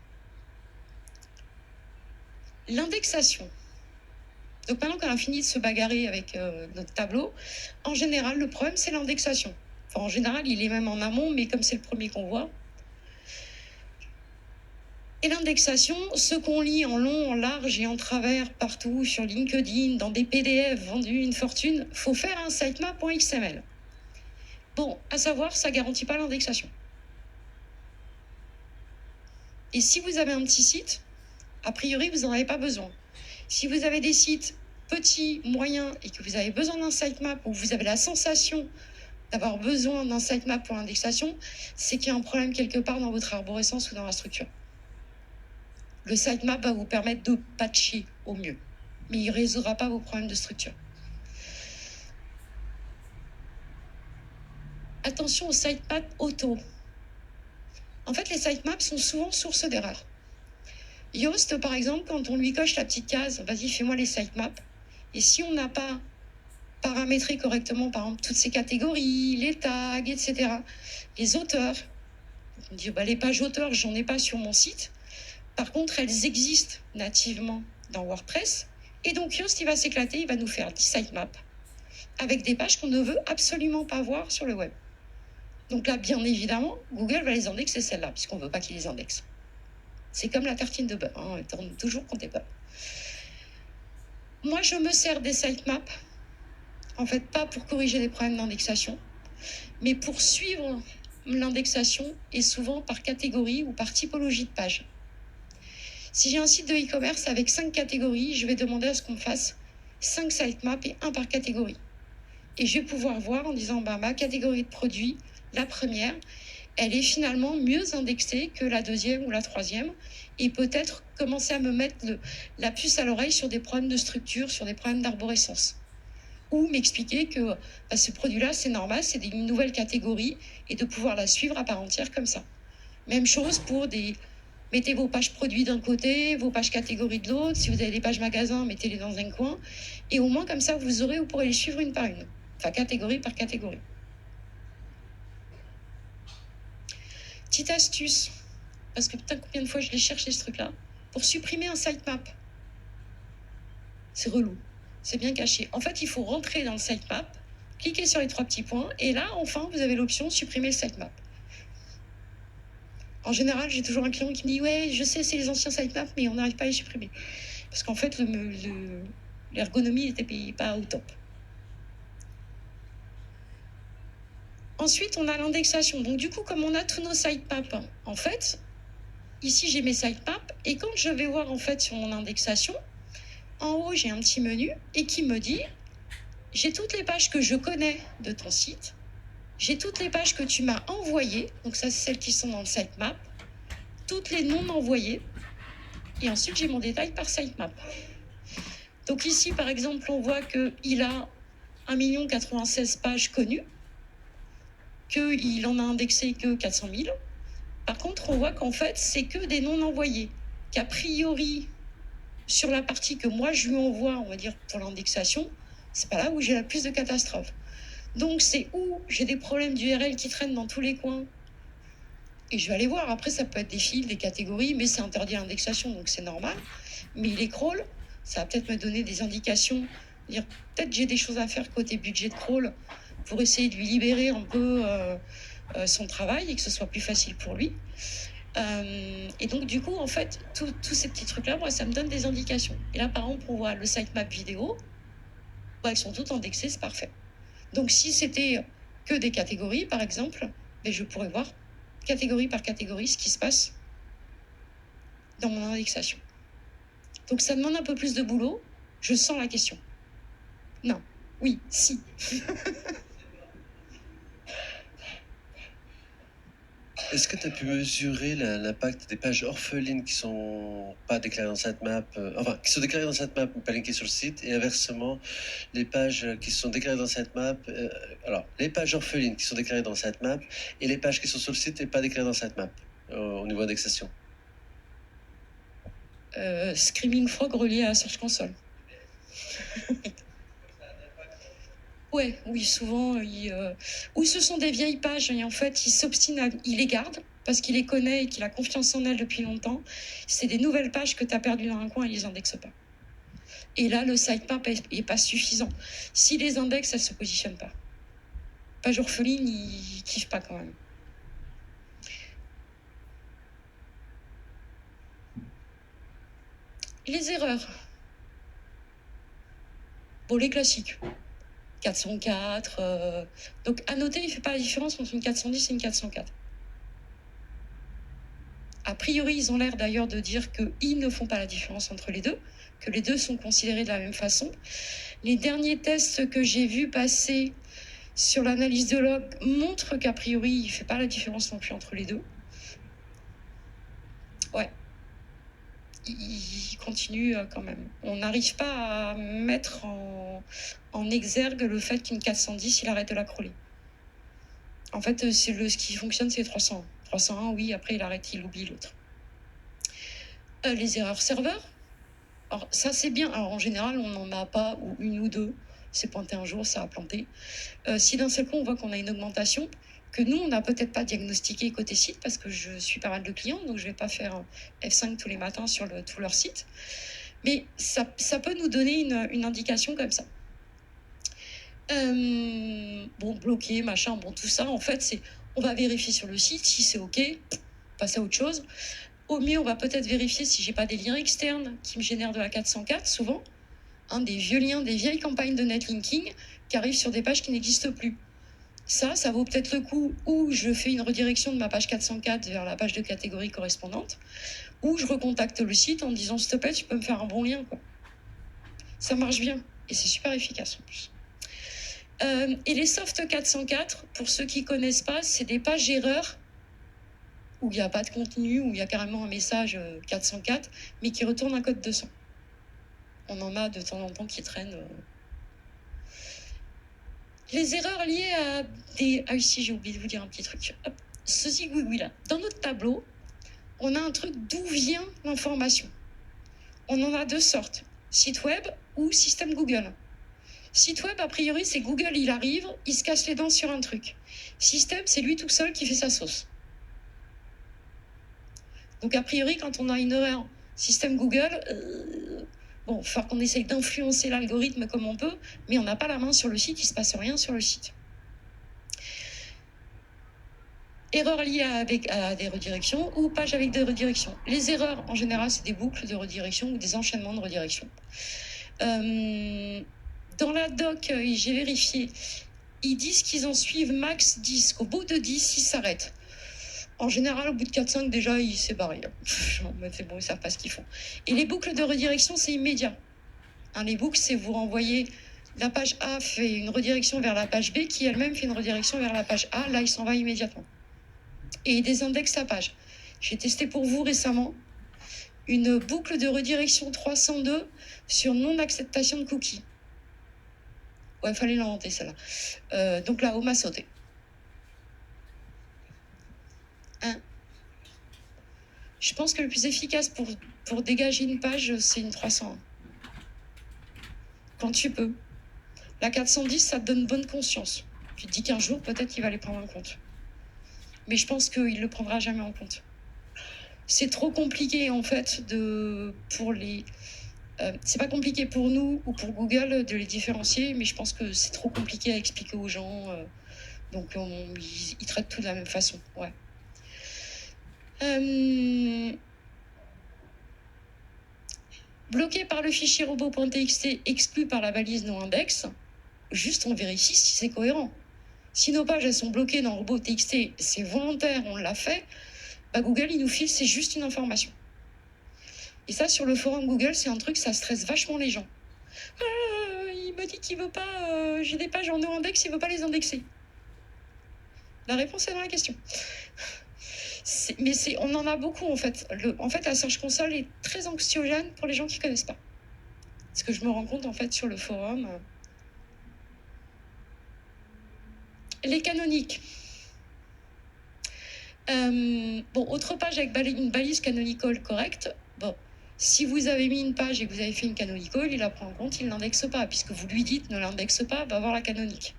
L'indexation. Donc, maintenant qu'on a fini de se bagarrer avec notre tableau, en général, le problème, c'est l'indexation. Enfin, en général, il est même en amont, mais comme c'est le premier qu'on voit. Et l'indexation, ce qu'on lit en long, en large et en travers partout, sur LinkedIn, dans des PDF vendus une fortune, faut faire un sitemap.xml. Bon, à savoir, ça ne garantit pas l'indexation. Et si vous avez un petit site, a priori, vous n'en avez pas besoin. Si vous avez des sites petits, moyens, et que vous avez besoin d'un sitemap, ou vous avez la sensation d'avoir besoin d'un sitemap pour l'indexation, c'est qu'il y a un problème quelque part dans votre arborescence ou dans la structure. Le sitemap va vous permettre de patcher au mieux, mais il ne résoudra pas vos problèmes de structure. Attention aux sitemaps auto. En fait, les sitemaps sont souvent source d'erreurs. Yoast, par exemple, quand on lui coche la petite case, vas-y, fais-moi les sitemaps, et si on n'a pas paramétrer correctement, par exemple, toutes ces catégories, les tags, etc. Les auteurs, on dit, les pages auteurs, j'en ai pas sur mon site. Par contre, elles existent nativement dans WordPress. Et donc, Yoast, il va s'éclater, il va nous faire 10 sitemaps avec des pages qu'on ne veut absolument pas voir sur le web. Donc là, bien évidemment, Google va les indexer celles-là, puisqu'on ne veut pas qu'ils les indexent. C'est comme la tartine de beurre, hein, elle tourne toujours quand t'es beurre. Moi, je me sers des sitemaps, en fait, pas pour corriger des problèmes d'indexation, mais pour suivre l'indexation et souvent par catégorie ou par typologie de page. Si j'ai un site de e-commerce avec 5 catégories, je vais demander à ce qu'on fasse 5 sitemaps et 1 par catégorie. Et je vais pouvoir voir en disant, ma catégorie de produits, la première, elle est finalement mieux indexée que la deuxième ou la troisième, et peut-être commencer à me mettre la puce à l'oreille sur des problèmes de structure, sur des problèmes d'arborescence. Ou m'expliquer que ce produit-là, c'est normal, c'est une nouvelle catégorie, et de pouvoir la suivre à part entière comme ça. Même chose pour mettez vos pages produits d'un côté, vos pages catégories de l'autre. Si vous avez des pages magasins, mettez-les dans un coin. Et au moins, comme ça, vous pourrez les suivre une par une. Enfin, catégorie par catégorie. Petite astuce, parce que putain, combien de fois je les cherche, ce truc-là, pour supprimer un sitemap. C'est relou. C'est bien caché. En fait, il faut rentrer dans le sitemap, cliquer sur les 3 petits points, et là, enfin, vous avez l'option supprimer le sitemap. En général, j'ai toujours un client qui me dit « Ouais, je sais, c'est les anciens sitemaps, mais on n'arrive pas à les supprimer. » Parce qu'en fait, l'ergonomie n'était pas au top. Ensuite, on a l'indexation. Donc, du coup, comme on a tous nos sitemaps, en fait, ici, j'ai mes sitemaps, et quand je vais voir, en fait, sur mon indexation, en haut, j'ai un petit menu, et qui me dit « J'ai toutes les pages que je connais de ton site, j'ai toutes les pages que tu m'as envoyées, donc ça, c'est celles qui sont dans le sitemap, toutes les non envoyées, et ensuite, j'ai mon détail par sitemap. » Donc ici, par exemple, on voit qu'il a 1 096 pages connues, qu'il en a indexé que 400 000. Par contre, on voit qu'en fait, c'est que des non envoyés, qu'a priori, sur la partie que moi, je lui envoie, on va dire, pour l'indexation, c'est pas là où j'ai la plus de catastrophes. Donc, c'est où j'ai des problèmes d'URL qui traînent dans tous les coins. Et je vais aller voir. Après, ça peut être des fils, des catégories, mais c'est interdit à l'indexation, donc c'est normal. Mais les crawls, ça va peut-être me donner des indications. Dire peut-être j'ai des choses à faire côté budget de crawl pour essayer de lui libérer un peu son travail et que ce soit plus facile pour lui. Et donc, du coup, en fait, tous ces petits trucs-là, moi, ça me donne des indications. Et là, par exemple, on voit le sitemap vidéo. Elles sont toutes indexées, c'est parfait. Donc, si c'était que des catégories, par exemple, je pourrais voir catégorie par catégorie ce qui se passe dans mon indexation. Donc, ça demande un peu plus de boulot. Je sens la question. Non. Oui. Si. Est-ce que tu as pu mesurer l'impact des pages orphelines qui sont pas déclarées dans sitemap, qui sont déclarées dans sitemap mais pas linkées sur le site, et inversement, les pages qui sont déclarées dans sitemap, alors les pages orphelines qui sont déclarées dans sitemap et les pages qui sont sur le site et pas déclarées dans sitemap au niveau indexation. Screaming Frog relié à Search Console. Ouais, oui, souvent, ou ce sont des vieilles pages et en fait, il s'obstine, il les garde parce qu'il les connaît et qu'il a confiance en elles depuis longtemps. C'est des nouvelles pages que tu as perdues dans un coin et ils les indexent pas. Et là, le sitemap est pas suffisant. Si les index, elles se positionnent pas. Page orpheline, ils kiffent pas quand même. Les erreurs. Bon, les classiques. 404. Donc, à noter, il ne fait pas la différence entre une 410 et une 404. A priori, ils ont l'air d'ailleurs de dire qu'ils ne font pas la différence entre les deux, que les deux sont considérés de la même façon. Les derniers tests que j'ai vus passer sur l'analyse de log montrent qu'a priori, il ne fait pas la différence non plus entre les deux. Ouais. Il continue quand même. On n'arrive pas à mettre en exergue le fait qu'une 410, il arrête de la crawler. En fait, ce qui fonctionne, c'est 301. 301, oui, après, il arrête, il oublie l'autre. Les erreurs serveurs. Alors, ça, c'est bien. Alors, en général, on n'en a pas ou une ou deux. C'est pointé un jour, ça a planté. Si d'un seul coup, on voit qu'on a une augmentation, que nous, on n'a peut-être pas diagnostiqué côté site, parce que je suis pas mal de clients, donc je ne vais pas faire un F5 tous les matins sur tout leur site. Mais ça peut nous donner une indication comme ça. Bon, bloqué, machin, bon, tout ça, en fait, on va vérifier sur le site, si c'est OK, passe à autre chose. Au mieux, on va peut-être vérifier si j'ai pas des liens externes qui me génèrent de la 404, souvent. Des vieux liens, des vieilles campagnes de netlinking qui arrivent sur des pages qui n'existent plus. Ça vaut peut-être le coup où je fais une redirection de ma page 404 vers la page de catégorie correspondante, ou je recontacte le site en disant « S'il te plaît, tu peux me faire un bon lien ?» quoi. Ça marche bien et c'est super efficace en plus. Et les soft 404, pour ceux qui ne connaissent pas, c'est des pages erreurs où il n'y a pas de contenu, où il y a carrément un message 404, mais qui retourne un code 200. On en a de temps en temps qui traînent. Les erreurs liées à des... Ah, ici, j'ai oublié de vous dire un petit truc. Hop, ce zigouigoui là. Dans notre tableau, on a un truc d'où vient l'information. On en a deux sortes, site web ou système Google. Site web, a priori, c'est Google, il arrive, il se casse les dents sur un truc. Système, c'est lui tout seul qui fait sa sauce. Donc, a priori, quand on a une erreur système Google, bon, il va falloir qu'on essaye d'influencer l'algorithme comme on peut, mais on n'a pas la main sur le site, il ne se passe rien sur le site. Erreurs liées à des redirections ou pages avec des redirections. Les erreurs, en général, c'est des boucles de redirection ou des enchaînements de redirection. Dans la doc, j'ai vérifié, ils disent qu'ils en suivent max 10. Au bout de 10, ils s'arrêtent. En général, au bout de 4-5, déjà, ils s'est barré. C'est bon, ils ne savent pas ce qu'ils font. Et les boucles de redirection, c'est immédiat. Les boucles, c'est vous renvoyez... La page A fait une redirection vers la page B, qui elle-même fait une redirection vers la page A. Là, il s'en va immédiatement. Et il désindexe sa page. J'ai testé pour vous récemment une boucle de redirection 302 sur non-acceptation de cookies. Ouais, il fallait l'inventer, celle-là. Donc là, on m'a sauté. Je pense que le plus efficace pour dégager une page, c'est une 301. Quand tu peux. La 410, ça te donne bonne conscience. Tu te dis qu'un jour, peut-être qu'il va les prendre en compte. Mais je pense qu'il ne le prendra jamais en compte. C'est trop compliqué, en fait, c'est pas compliqué pour nous ou pour Google de les différencier, mais je pense que c'est trop compliqué à expliquer aux gens. Donc, ils traitent tout de la même façon. Ouais. Bloqué par le fichier robot.txt, exclu par la balise non-index, juste on vérifie si c'est cohérent. Si nos pages elles sont bloquées dans robot.txt, c'est volontaire, on l'a fait, Google il nous file, c'est juste une information. Et ça, sur le forum Google, c'est un truc, ça stresse vachement les gens. Il me dit qu'il veut pas, j'ai des pages en no-index, il veut pas les indexer. La réponse est dans la question. Mais on en a beaucoup en fait. En fait, la Search Console est très anxiogène pour les gens qui ne connaissent pas. Ce que je me rends compte en fait sur le forum. Les canoniques. Autre page avec une balise canonical correcte. Bon, Si vous avez mis une page et que vous avez fait une canonical, il la prend en compte, il ne l'indexe pas, puisque vous lui dites ne l'indexe pas, va voir la canonique.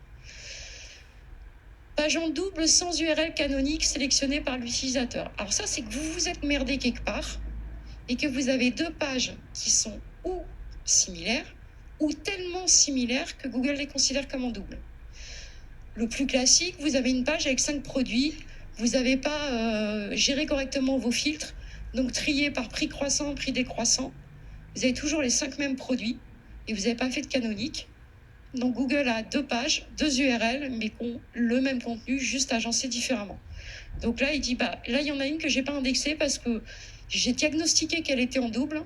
Page en double sans URL canonique sélectionnée par l'utilisateur. Alors ça, c'est que vous vous êtes merdé quelque part et que vous avez deux pages qui sont ou similaires ou tellement similaires que Google les considère comme en double. Le plus classique, vous avez une page avec 5 produits, vous n'avez pas géré correctement vos filtres, donc trié par prix croissant, prix décroissant. Vous avez toujours les 5 mêmes produits et vous n'avez pas fait de canonique. Donc Google a 2 pages, 2 URL, mais qui ont le même contenu, juste agencé différemment. Donc là, il dit, là, il y en a une que je n'ai pas indexée parce que j'ai diagnostiqué qu'elle était en double,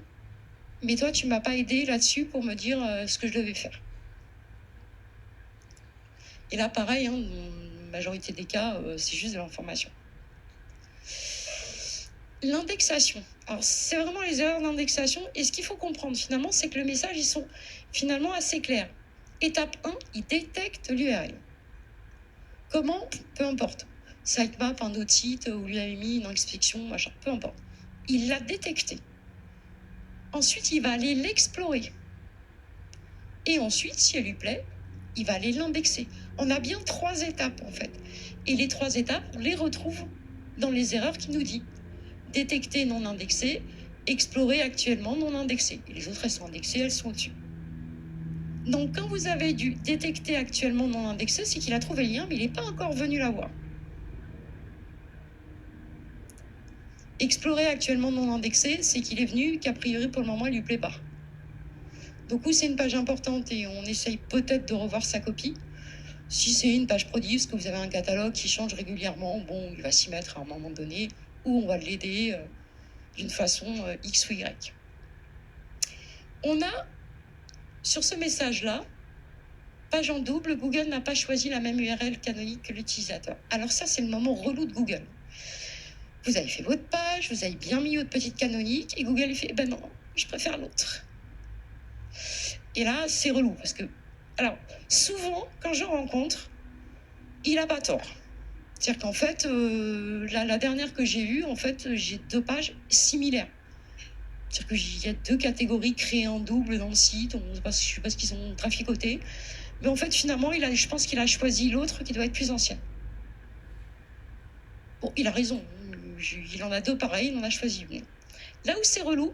mais toi, tu ne m'as pas aidé là-dessus pour me dire ce que je devais faire. Et là, pareil, dans la majorité des cas, c'est juste de l'information. L'indexation. Alors, c'est vraiment les erreurs d'indexation. Et ce qu'il faut comprendre, finalement, c'est que le message, ils sont finalement assez clairs. Étape 1, il détecte l'URL. Comment? Peu importe. Sitemap, un autre site, où lui avait mis une inspection, machin, peu importe. Il l'a détecté. Ensuite, il va aller l'explorer. Et ensuite, si elle lui plaît, il va aller l'indexer. On a bien 3 étapes, en fait. Et les 3 étapes, on les retrouve dans les erreurs qu'il nous dit. Détecter non indexé, explorer actuellement non indexé. Et les autres, elles sont indexées, elles sont au-dessus. Donc, quand vous avez dû détecter actuellement non indexé, c'est qu'il a trouvé le lien, mais il n'est pas encore venu la voir. Explorer actuellement non indexé, c'est qu'il est venu, qu'a priori, pour le moment, il ne lui plaît pas. Donc, où c'est une page importante et on essaye peut-être de revoir sa copie. Si c'est une page produit, parce que vous avez un catalogue qui change régulièrement, bon, il va s'y mettre à un moment donné, ou on va l'aider d'une façon X ou Y. On a, sur ce message-là, page en double, Google n'a pas choisi la même URL canonique que l'utilisateur. Alors ça, c'est le moment relou de Google. Vous avez fait votre page, vous avez bien mis votre petite canonique, et Google, il fait, ben non, je préfère l'autre. Et là, c'est relou, parce que, alors, souvent, quand je rencontre, il n'a pas tort. C'est-à-dire qu'en fait, la dernière que j'ai eue, en fait, j'ai 2 pages similaires. C'est-à-dire qu'il y a 2 catégories créées en double dans le site, je ne sais pas ce qu'ils ont traficoté. Mais en fait, finalement, je pense qu'il a choisi l'autre qui doit être plus ancienne. Bon, il a raison. Il en a 2 pareils, il en a choisi une. Là où c'est relou,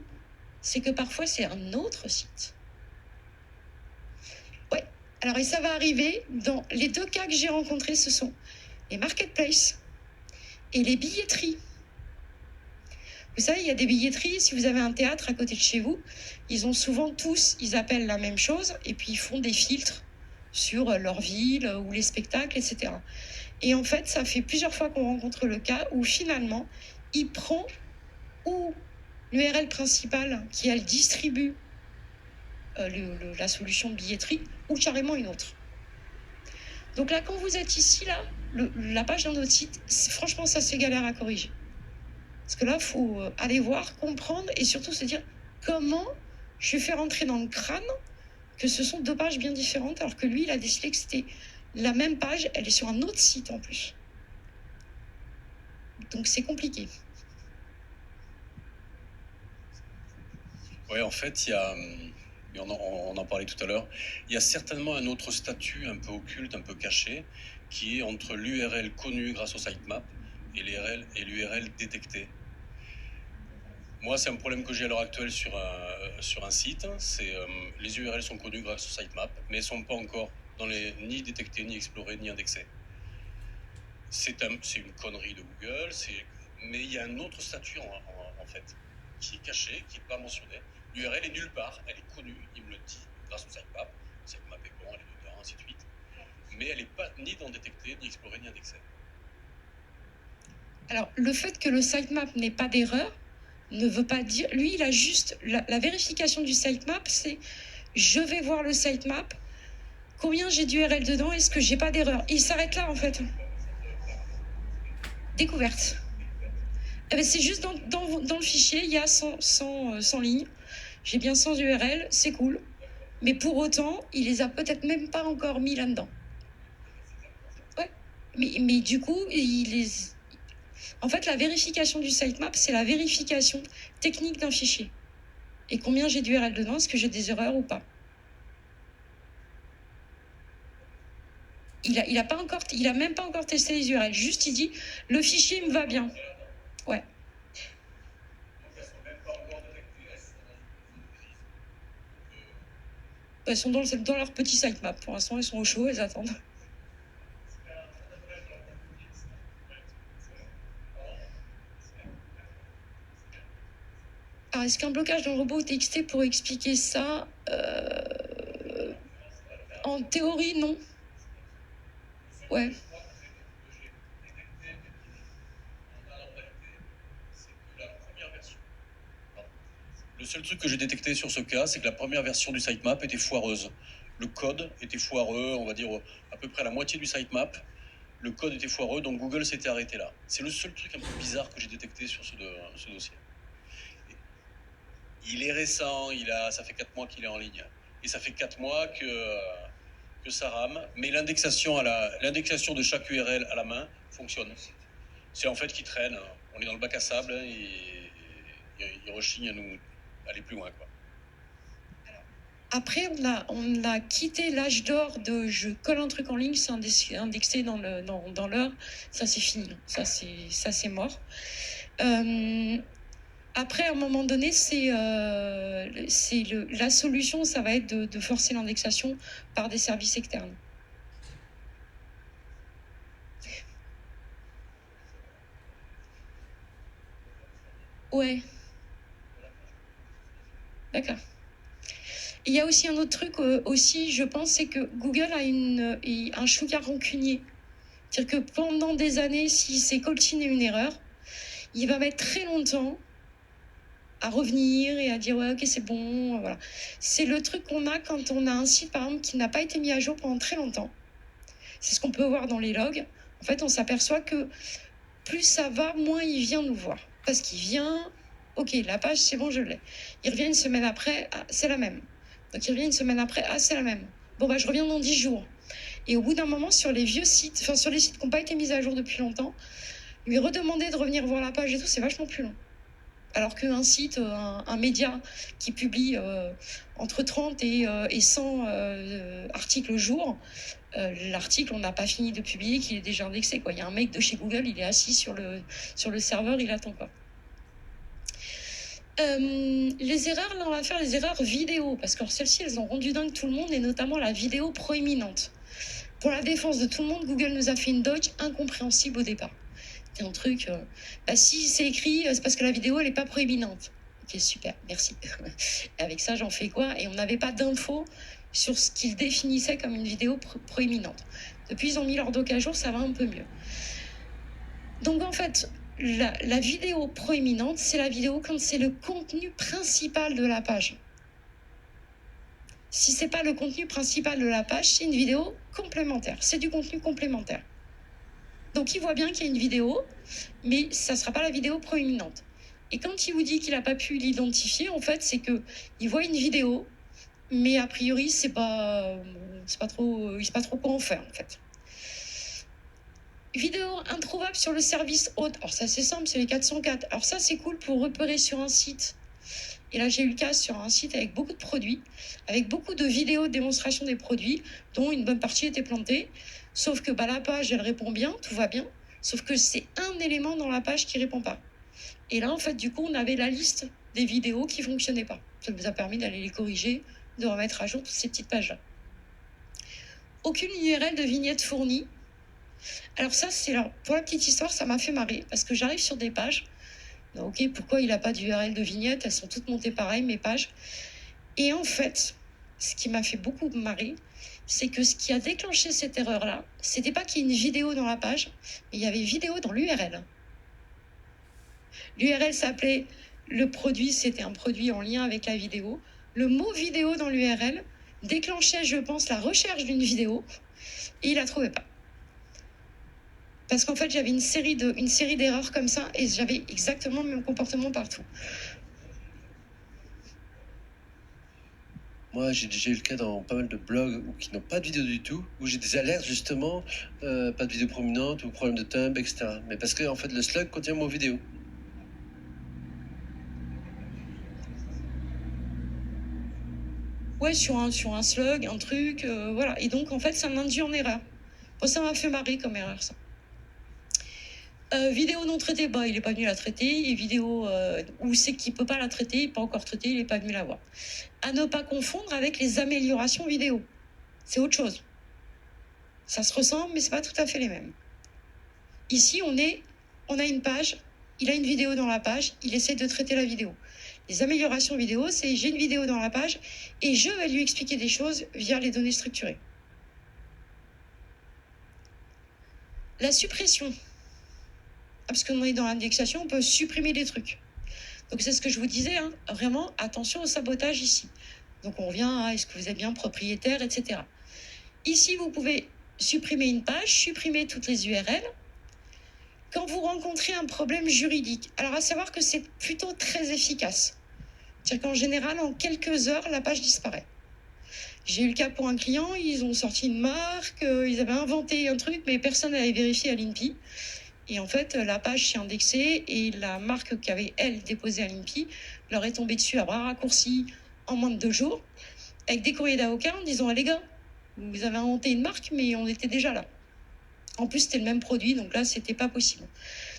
c'est que parfois, c'est un autre site. Ouais. Alors, et ça va arriver dans les 2 cas que j'ai rencontrés, ce sont les marketplaces et les billetteries. Vous savez, il y a des billetteries, si vous avez un théâtre à côté de chez vous, ils ont souvent tous, ils appellent la même chose, et puis ils font des filtres sur leur ville ou les spectacles, etc. Et en fait, ça fait plusieurs fois qu'on rencontre le cas où finalement, il prend ou l'URL principale qui, elle, distribue la solution de billetterie, ou carrément une autre. Donc là, quand vous êtes ici, là, la page d'un autre site, franchement, ça c'est galère à corriger. Parce que là, il faut aller voir, comprendre et surtout se dire comment je fais rentrer dans le crâne que ce sont 2 pages bien différentes alors que lui, il a décidé que c'était la même page, elle est sur un autre site en plus. Donc c'est compliqué. Oui, en fait, il y a, on en parlait tout à l'heure, il y a certainement un autre statut un peu occulte, un peu caché, qui est entre l'URL connue grâce au sitemap et l'URL détectée. Moi, c'est un problème que j'ai à l'heure actuelle sur un site. C'est les URL sont connues grâce au sitemap, mais elles ne sont pas encore ni détectées, ni explorées, ni indexées. C'est une connerie de Google, mais il y a un autre statut en fait, qui est caché, qui n'est pas mentionné. L'URL est nulle part, elle est connue, il me le dit grâce au sitemap. Le sitemap est bon, elle est dedans, ainsi de suite. Mais elle n'est pas ni dans détectée, ni explorée, ni indexée. Alors, le fait que le sitemap n'ait pas d'erreur ne veut pas dire... Lui, il a juste... La vérification du sitemap, c'est je vais voir le sitemap, combien j'ai d'URL dedans, est-ce que j'ai pas d'erreur? Il s'arrête là, en fait. Découverte. Eh ben, c'est juste dans le fichier, il y a 100 lignes. J'ai bien 100 URL, c'est cool. Mais pour autant, il les a peut-être même pas encore mis là-dedans. Ouais. Mais du coup, en fait, la vérification du sitemap, c'est la vérification technique d'un fichier. et combien j'ai d'URL dedans, est-ce que j'ai des erreurs ou pas. Il a même pas encore testé les URL, juste il dit le fichier me va bien. Ouais. Elles sont dans leur petit sitemap. Pour l'instant, elles sont au chaud, elles attendent. Alors, est-ce qu'un blocage dans le robot TXT pourrait expliquer ça En théorie, non. Ouais. Le seul truc que j'ai détecté sur ce cas, c'est que la première version du sitemap était foireuse. Le code était foireux, on va dire à peu près la moitié du sitemap. Le code était foireux, donc Google s'était arrêté là. C'est le seul truc un peu bizarre que j'ai détecté sur ce dossier. Il est récent, ça fait 4 mois qu'il est en ligne. Et ça fait 4 mois que ça rame. Mais l'indexation de chaque URL à la main fonctionne. C'est en fait qu'il traîne. On est dans le bac à sable et il rechigne à nous aller plus loin, quoi. Après, on a quitté l'âge d'or de je colle un truc en ligne, c'est indexé dans l'heure. Ça, c'est fini. Ça, c'est mort. Après, à un moment donné, la solution, ça va être de forcer l'indexation par des services externes. Ouais. D'accord. Il y a aussi un autre truc aussi, je pense, c'est que Google a un chouïa rancunier. C'est-à-dire que pendant des années, s'il s'est coltiné une erreur, il va mettre très longtemps à revenir et à dire ouais, ok, c'est bon, voilà. C'est le truc qu'on a quand on a un site, par exemple, qui n'a pas été mis à jour pendant très longtemps. C'est ce qu'on peut voir dans les logs. En fait, on s'aperçoit que plus ça va, moins il vient nous voir. Parce qu'il vient, ok, la page, c'est bon, je l'ai. Il revient une semaine après, ah, c'est la même. Donc il revient une semaine après, ah, c'est la même. Bon, bah, je reviens dans 10 jours. Et au bout d'un moment, sur les vieux sites, enfin, sur les sites qui n'ont pas été mis à jour depuis longtemps, lui redemander de revenir voir la page et tout, c'est vachement plus long. Alors qu'un site, un média qui publie entre 30 et 100 articles au jour, l'article, on n'a pas fini de publier, qu'il est déjà indexé, quoi. Il y a un mec de chez Google, il est assis sur le serveur, il attend, quoi. Les erreurs, là, on va faire les erreurs vidéo, parce que celles-ci, elles ont rendu dingue tout le monde, et notamment la vidéo proéminente. Pour la défense de tout le monde, Google nous a fait une dodge incompréhensible au départ. C'est un truc, si c'est écrit, c'est parce que la vidéo, elle n'est pas proéminente. Ok, super, merci. Avec ça, j'en fais quoi? Et on n'avait pas d'infos sur ce qu'ils définissaient comme une vidéo proéminente. Depuis, ils ont mis leur doc à jour, ça va un peu mieux. Donc, en fait, la vidéo proéminente, c'est la vidéo quand c'est le contenu principal de la page. Si c'est pas le contenu principal de la page, c'est une vidéo complémentaire. C'est du contenu complémentaire. Donc, il voit bien qu'il y a une vidéo, mais ça ne sera pas la vidéo proéminente. Et quand il vous dit qu'il n'a pas pu l'identifier, en fait, c'est qu'il voit une vidéo, mais a priori, il ne sait pas trop quoi en faire, en fait. Vidéo introuvable sur le service hôte. Alors ça, c'est simple, c'est les 404. Alors ça, c'est cool pour repérer sur un site. Et là, j'ai eu le cas sur un site avec beaucoup de produits, avec beaucoup de vidéos de démonstration des produits, dont une bonne partie était plantée. Sauf que la page, elle répond bien, tout va bien. Sauf que c'est un élément dans la page qui ne répond pas. Et là, en fait, du coup, on avait la liste des vidéos qui ne fonctionnaient pas. Ça nous a permis d'aller les corriger, de remettre à jour toutes ces petites pages-là. Aucune URL de vignette fournie. Alors ça, pour la petite histoire, ça m'a fait marrer, parce que j'arrive sur des pages. Ok, pourquoi il n'a pas d'URL de vignette? Elles sont toutes montées pareil, mes pages. Et en fait, ce qui m'a fait beaucoup marrer, c'est que ce qui a déclenché cette erreur-là, c'était pas qu'il y ait une vidéo dans la page, mais il y avait une vidéo dans l'URL. L'URL s'appelait le produit, c'était un produit en lien avec la vidéo. Le mot vidéo dans l'URL déclenchait, je pense, la recherche d'une vidéo, et il la trouvait pas. Parce qu'en fait, j'avais une série d'erreurs comme ça, et j'avais exactement le même comportement partout. Moi, j'ai déjà eu le cas dans pas mal de blogs qui n'ont pas de vidéo du tout, où j'ai des alertes justement, pas de vidéo prominente ou problème de thumb, etc. Mais parce que en fait, le slug contient mon vidéo. Ouais, sur un slug, un truc, voilà. Et donc, en fait, ça m'induit en erreur. Bon, ça m'a fait marrer comme erreur, ça. Vidéo non traitée, bah, il n'est pas venu la traiter. Et vidéo où c'est qu'il ne peut pas la traiter, il n'est pas encore traité, il n'est pas venu la voir. À ne pas confondre avec les améliorations vidéo. C'est autre chose. Ça se ressemble, mais ce n'est pas tout à fait les mêmes. Ici, on a une page, il a une vidéo dans la page, il essaie de traiter la vidéo. Les améliorations vidéo, c'est j'ai une vidéo dans la page et je vais lui expliquer des choses via les données structurées. La suppression. Parce qu'on est dans l'indexation, on peut supprimer des trucs. Donc c'est ce que je vous disais, hein, vraiment attention au sabotage ici. Donc on revient à est-ce que vous êtes bien propriétaire, etc. Ici, vous pouvez supprimer une page, supprimer toutes les URL. Quand vous rencontrez un problème juridique, alors à savoir que c'est plutôt très efficace. C'est-à-dire qu'en général, en quelques heures, la page disparaît. J'ai eu le cas pour un client, ils ont sorti une marque, ils avaient inventé un truc, mais personne n'avait vérifié à l'INPI. Et en fait, la page s'est indexée et la marque qui avait, elle, déposé à l'INPI leur est tombée dessus à bras raccourcis en moins de 2 jours, avec des courriers d'avocats en disant « Ah les gars, vous avez inventé une marque, mais on était déjà là ». En plus, c'était le même produit, donc là, c'était pas possible.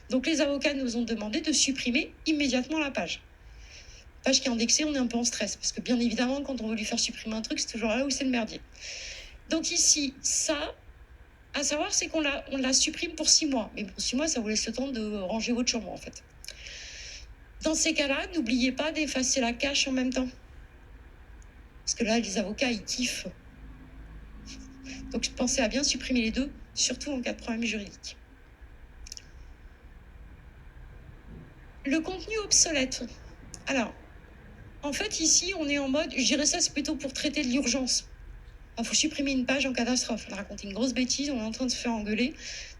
Donc les avocats nous ont demandé de supprimer immédiatement la page. Page qui est indexée, on est un peu en stress, parce que bien évidemment, quand on veut lui faire supprimer un truc, c'est toujours là où c'est le merdier. Donc ici, ça, à savoir, c'est qu'on la supprime pour 6 mois. Mais pour 6 mois, ça vous laisse le temps de ranger votre chambre, en fait. Dans ces cas-là, n'oubliez pas d'effacer la cache en même temps. Parce que là, les avocats, ils kiffent. Donc pensez à bien supprimer les deux, surtout en cas de problème juridique. Le contenu obsolète. Alors, en fait, ici, on est en mode, je dirais ça, c'est plutôt pour traiter de l'urgence. Il faut supprimer une page en catastrophe. On a raconté une grosse bêtise, on est en train de se faire engueuler.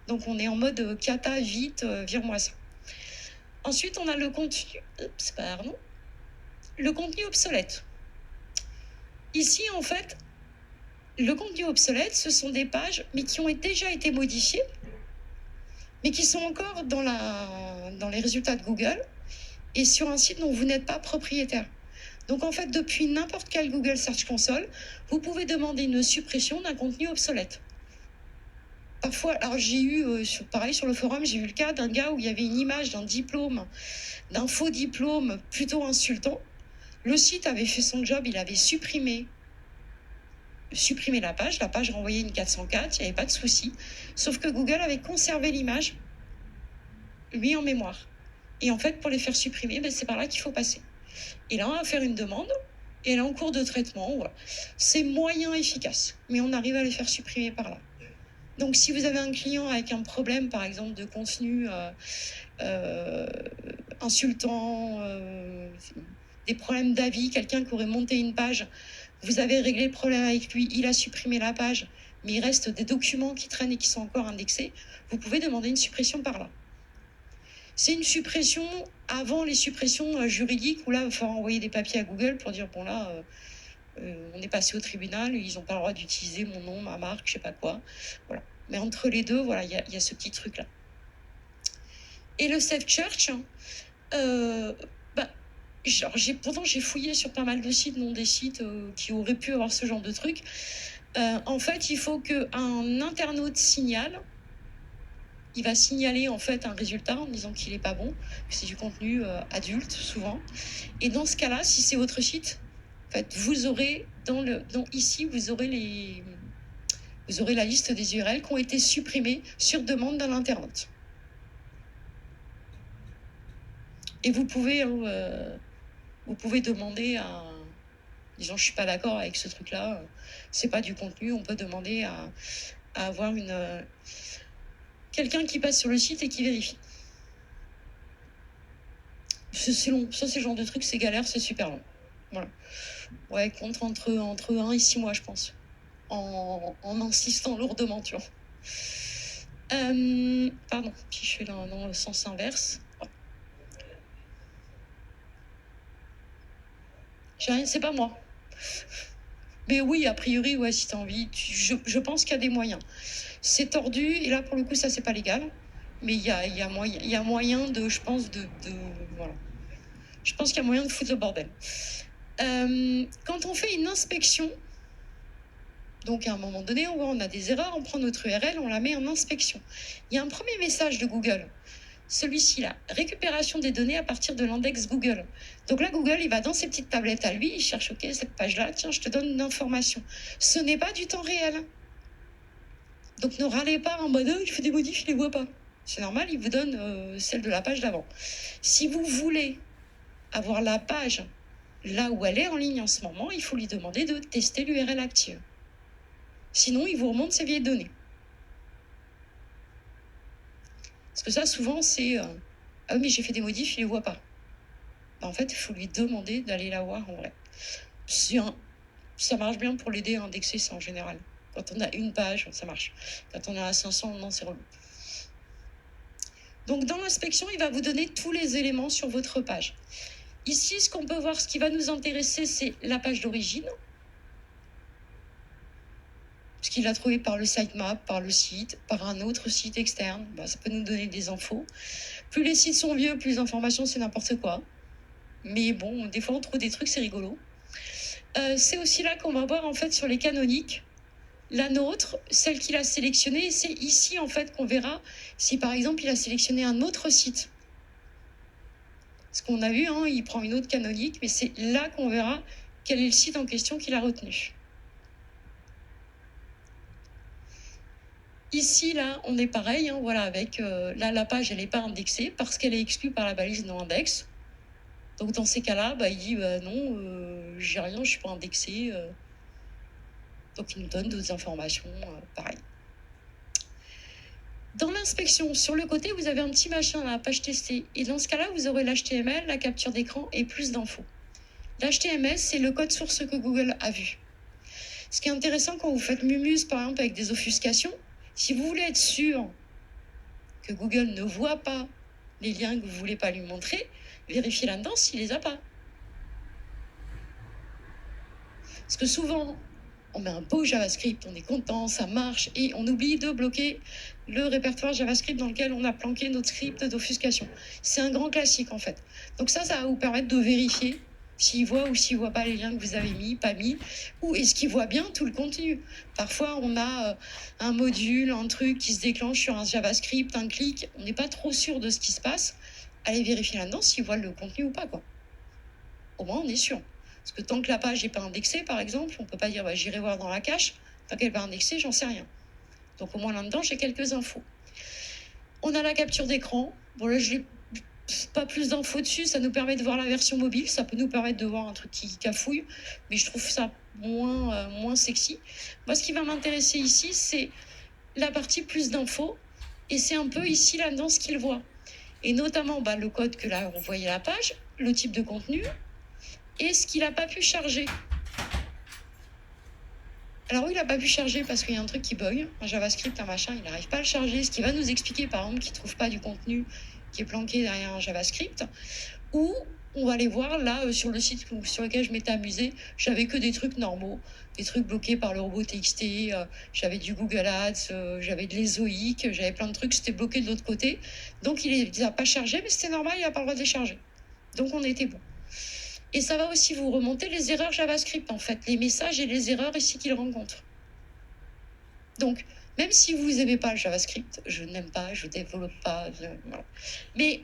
Donc, on est en mode cata, vite, vire-moi ça. Ensuite, on a le contenu... pardon. Le contenu obsolète. Ici, en fait, le contenu obsolète, ce sont des pages, mais qui ont déjà été modifiées, mais qui sont encore dans les résultats de Google et sur un site dont vous n'êtes pas propriétaire. Donc, en fait, depuis n'importe quel Google Search Console, vous pouvez demander une suppression d'un contenu obsolète. Parfois, alors j'ai eu, pareil sur le forum, j'ai vu le cas d'un gars où il y avait une image d'un diplôme, d'un faux diplôme plutôt insultant. Le site avait fait son job, il avait supprimé la page renvoyait une 404, il n'y avait pas de souci. Sauf que Google avait conservé l'image, lui en mémoire. Et en fait, pour les faire supprimer, c'est par là qu'il faut passer. Et là, on va faire une demande, et elle est en cours de traitement. Voilà. C'est moyen efficace, mais on arrive à les faire supprimer par là. Donc, si vous avez un client avec un problème, par exemple, de contenu insultant, des problèmes d'avis, quelqu'un qui aurait monté une page, vous avez réglé le problème avec lui, il a supprimé la page, mais il reste des documents qui traînent et qui sont encore indexés, vous pouvez demander une suppression par là. C'est une suppression avant les suppressions juridiques où là, il va falloir envoyer des papiers à Google pour dire, bon là, on est passé au tribunal, ils n'ont pas le droit d'utiliser mon nom, ma marque, je sais pas quoi. Voilà. Mais entre les deux, voilà, il y a ce petit truc-là. Et le Safe Church, pourtant j'ai fouillé sur pas mal de sites, non des sites qui auraient pu avoir ce genre de truc. En fait, il faut qu'un internaute signale. Il va signaler en fait un résultat en disant qu'il n'est pas bon, que c'est du contenu adulte souvent. Et dans ce cas-là, si c'est votre site, en fait, vous aurez ici vous aurez la liste des URL qui ont été supprimées sur demande d'un internaute. Et vous pouvez demander à, disant je suis pas d'accord avec ce truc-là, c'est pas du contenu. On peut demander à avoir quelqu'un qui passe sur le site et qui vérifie. C'est long, ça c'est le genre de truc, c'est galère, c'est super long. Voilà. Ouais, contre entre 1 et 6 mois, je pense. En insistant lourdement, tu vois. Pardon, si je fais dans le sens inverse. C'est pas moi. Mais oui, a priori, ouais, si t'as envie, je pense qu'il y a des moyens. C'est tordu, et là, pour le coup, ça, c'est pas légal. Mais il y a moyen de, je pense, voilà. Je pense qu'il y a moyen de foutre le bordel. Quand on fait une inspection, donc à un moment donné, on a des erreurs, on prend notre URL, on la met en inspection. Il y a un premier message de Google. Celui-ci là, récupération des données à partir de l'index Google. Donc là, Google, il va dans ses petites tablettes à lui, il cherche, ok, cette page-là, tiens, je te donne une information. Ce n'est pas du temps réel. Donc ne râlez pas en mode, je fais des modifs, je les vois pas. C'est normal, il vous donne celle de la page d'avant. Si vous voulez avoir la page là où elle est en ligne en ce moment, il faut lui demander de tester l'URL active. Sinon, il vous remonte ses vieilles données. Parce que ça, souvent, c'est ah oui, mais j'ai fait des modifs, il ne les voit pas. En fait, il faut lui demander d'aller la voir en vrai. Ça marche bien pour l'aider à indexer ça en général. Quand on a une page, ça marche. Quand on a 500, non, c'est relou. Donc, dans l'inspection, il va vous donner tous les éléments sur votre page. Ici, ce qu'on peut voir, ce qui va nous intéresser, c'est la page d'origine. Ce qu'il a trouvé par le sitemap, par le site, par un autre site externe. Ça peut nous donner des infos. Plus les sites sont vieux, plus les informations, c'est n'importe quoi. Mais bon, des fois, on trouve des trucs, c'est rigolo. C'est aussi là qu'on va voir, en fait, sur les canoniques, la nôtre, celle qu'il a sélectionnée. C'est ici, en fait, qu'on verra si, par exemple, il a sélectionné un autre site. Ce qu'on a vu, il prend une autre canonique, mais c'est là qu'on verra quel est le site en question qu'il a retenu. Ici, là, on est pareil, voilà, avec là, la page, elle n'est pas indexée parce qu'elle est exclue par la balise non index. Donc, dans ces cas-là, il dit non, j'ai rien, je ne suis pas indexé. Donc, il nous donne d'autres informations, pareil. Dans l'inspection, sur le côté, vous avez un petit machin, la page testée. Et dans ce cas-là, vous aurez l'HTML, la capture d'écran et plus d'infos. L'HTML, c'est le code source que Google a vu. Ce qui est intéressant quand vous faites Mumuse, par exemple, avec des offuscations, si vous voulez être sûr que Google ne voit pas les liens que vous ne voulez pas lui montrer, vérifiez là-dedans s'il ne les a pas. Parce que souvent, on met un beau JavaScript, on est content, ça marche, et on oublie de bloquer le répertoire JavaScript dans lequel on a planqué notre script d'offuscation. C'est un grand classique, en fait. Donc ça va vous permettre de vérifier s'il voit ou s'il ne voit pas les liens que vous avez mis, pas mis, ou est-ce qu'il voit bien tout le contenu. Parfois, on a un module, un truc qui se déclenche sur un JavaScript, un clic, on n'est pas trop sûr de ce qui se passe. Allez vérifier là-dedans s'il voit le contenu ou pas, quoi. Au moins, on est sûr. Parce que tant que la page n'est pas indexée, par exemple, on ne peut pas dire j'irai voir dans la cache. Tant qu'elle n'est pas indexée, j'en sais rien. Donc au moins là-dedans, j'ai quelques infos. On a la capture d'écran. Bon, là, je n'ai pas plus d'infos dessus. Ça nous permet de voir la version mobile. Ça peut nous permettre de voir un truc qui cafouille. Mais je trouve ça moins sexy. Moi, ce qui va m'intéresser ici, c'est la partie plus d'infos. Et c'est un peu ici, là-dedans, ce qu'il voit. Et notamment le code que là, on voyait la page, le type de contenu, et ce qu'il n'a pas pu charger. Alors oui, il n'a pas pu charger parce qu'il y a un truc qui bug, un JavaScript, un machin, il n'arrive pas à le charger, ce qui va nous expliquer par exemple qu'il ne trouve pas du contenu qui est planqué derrière un JavaScript. Ou on va aller voir là sur le site sur lequel je m'étais amusée, j'avais que des trucs normaux, des trucs bloqués par le robot TXT, j'avais du Google Ads, j'avais de l'ESOIC, j'avais plein de trucs, c'était bloqué de l'autre côté. Donc il n'a pas chargé, mais c'était normal, il n'a pas le droit de les charger. Donc on était bon. Et ça va aussi vous remonter les erreurs JavaScript, en fait, les messages et les erreurs ici qu'il rencontre. Donc, même si vous n'aimez pas le JavaScript, je n'aime pas, je ne développe pas, voilà. Mais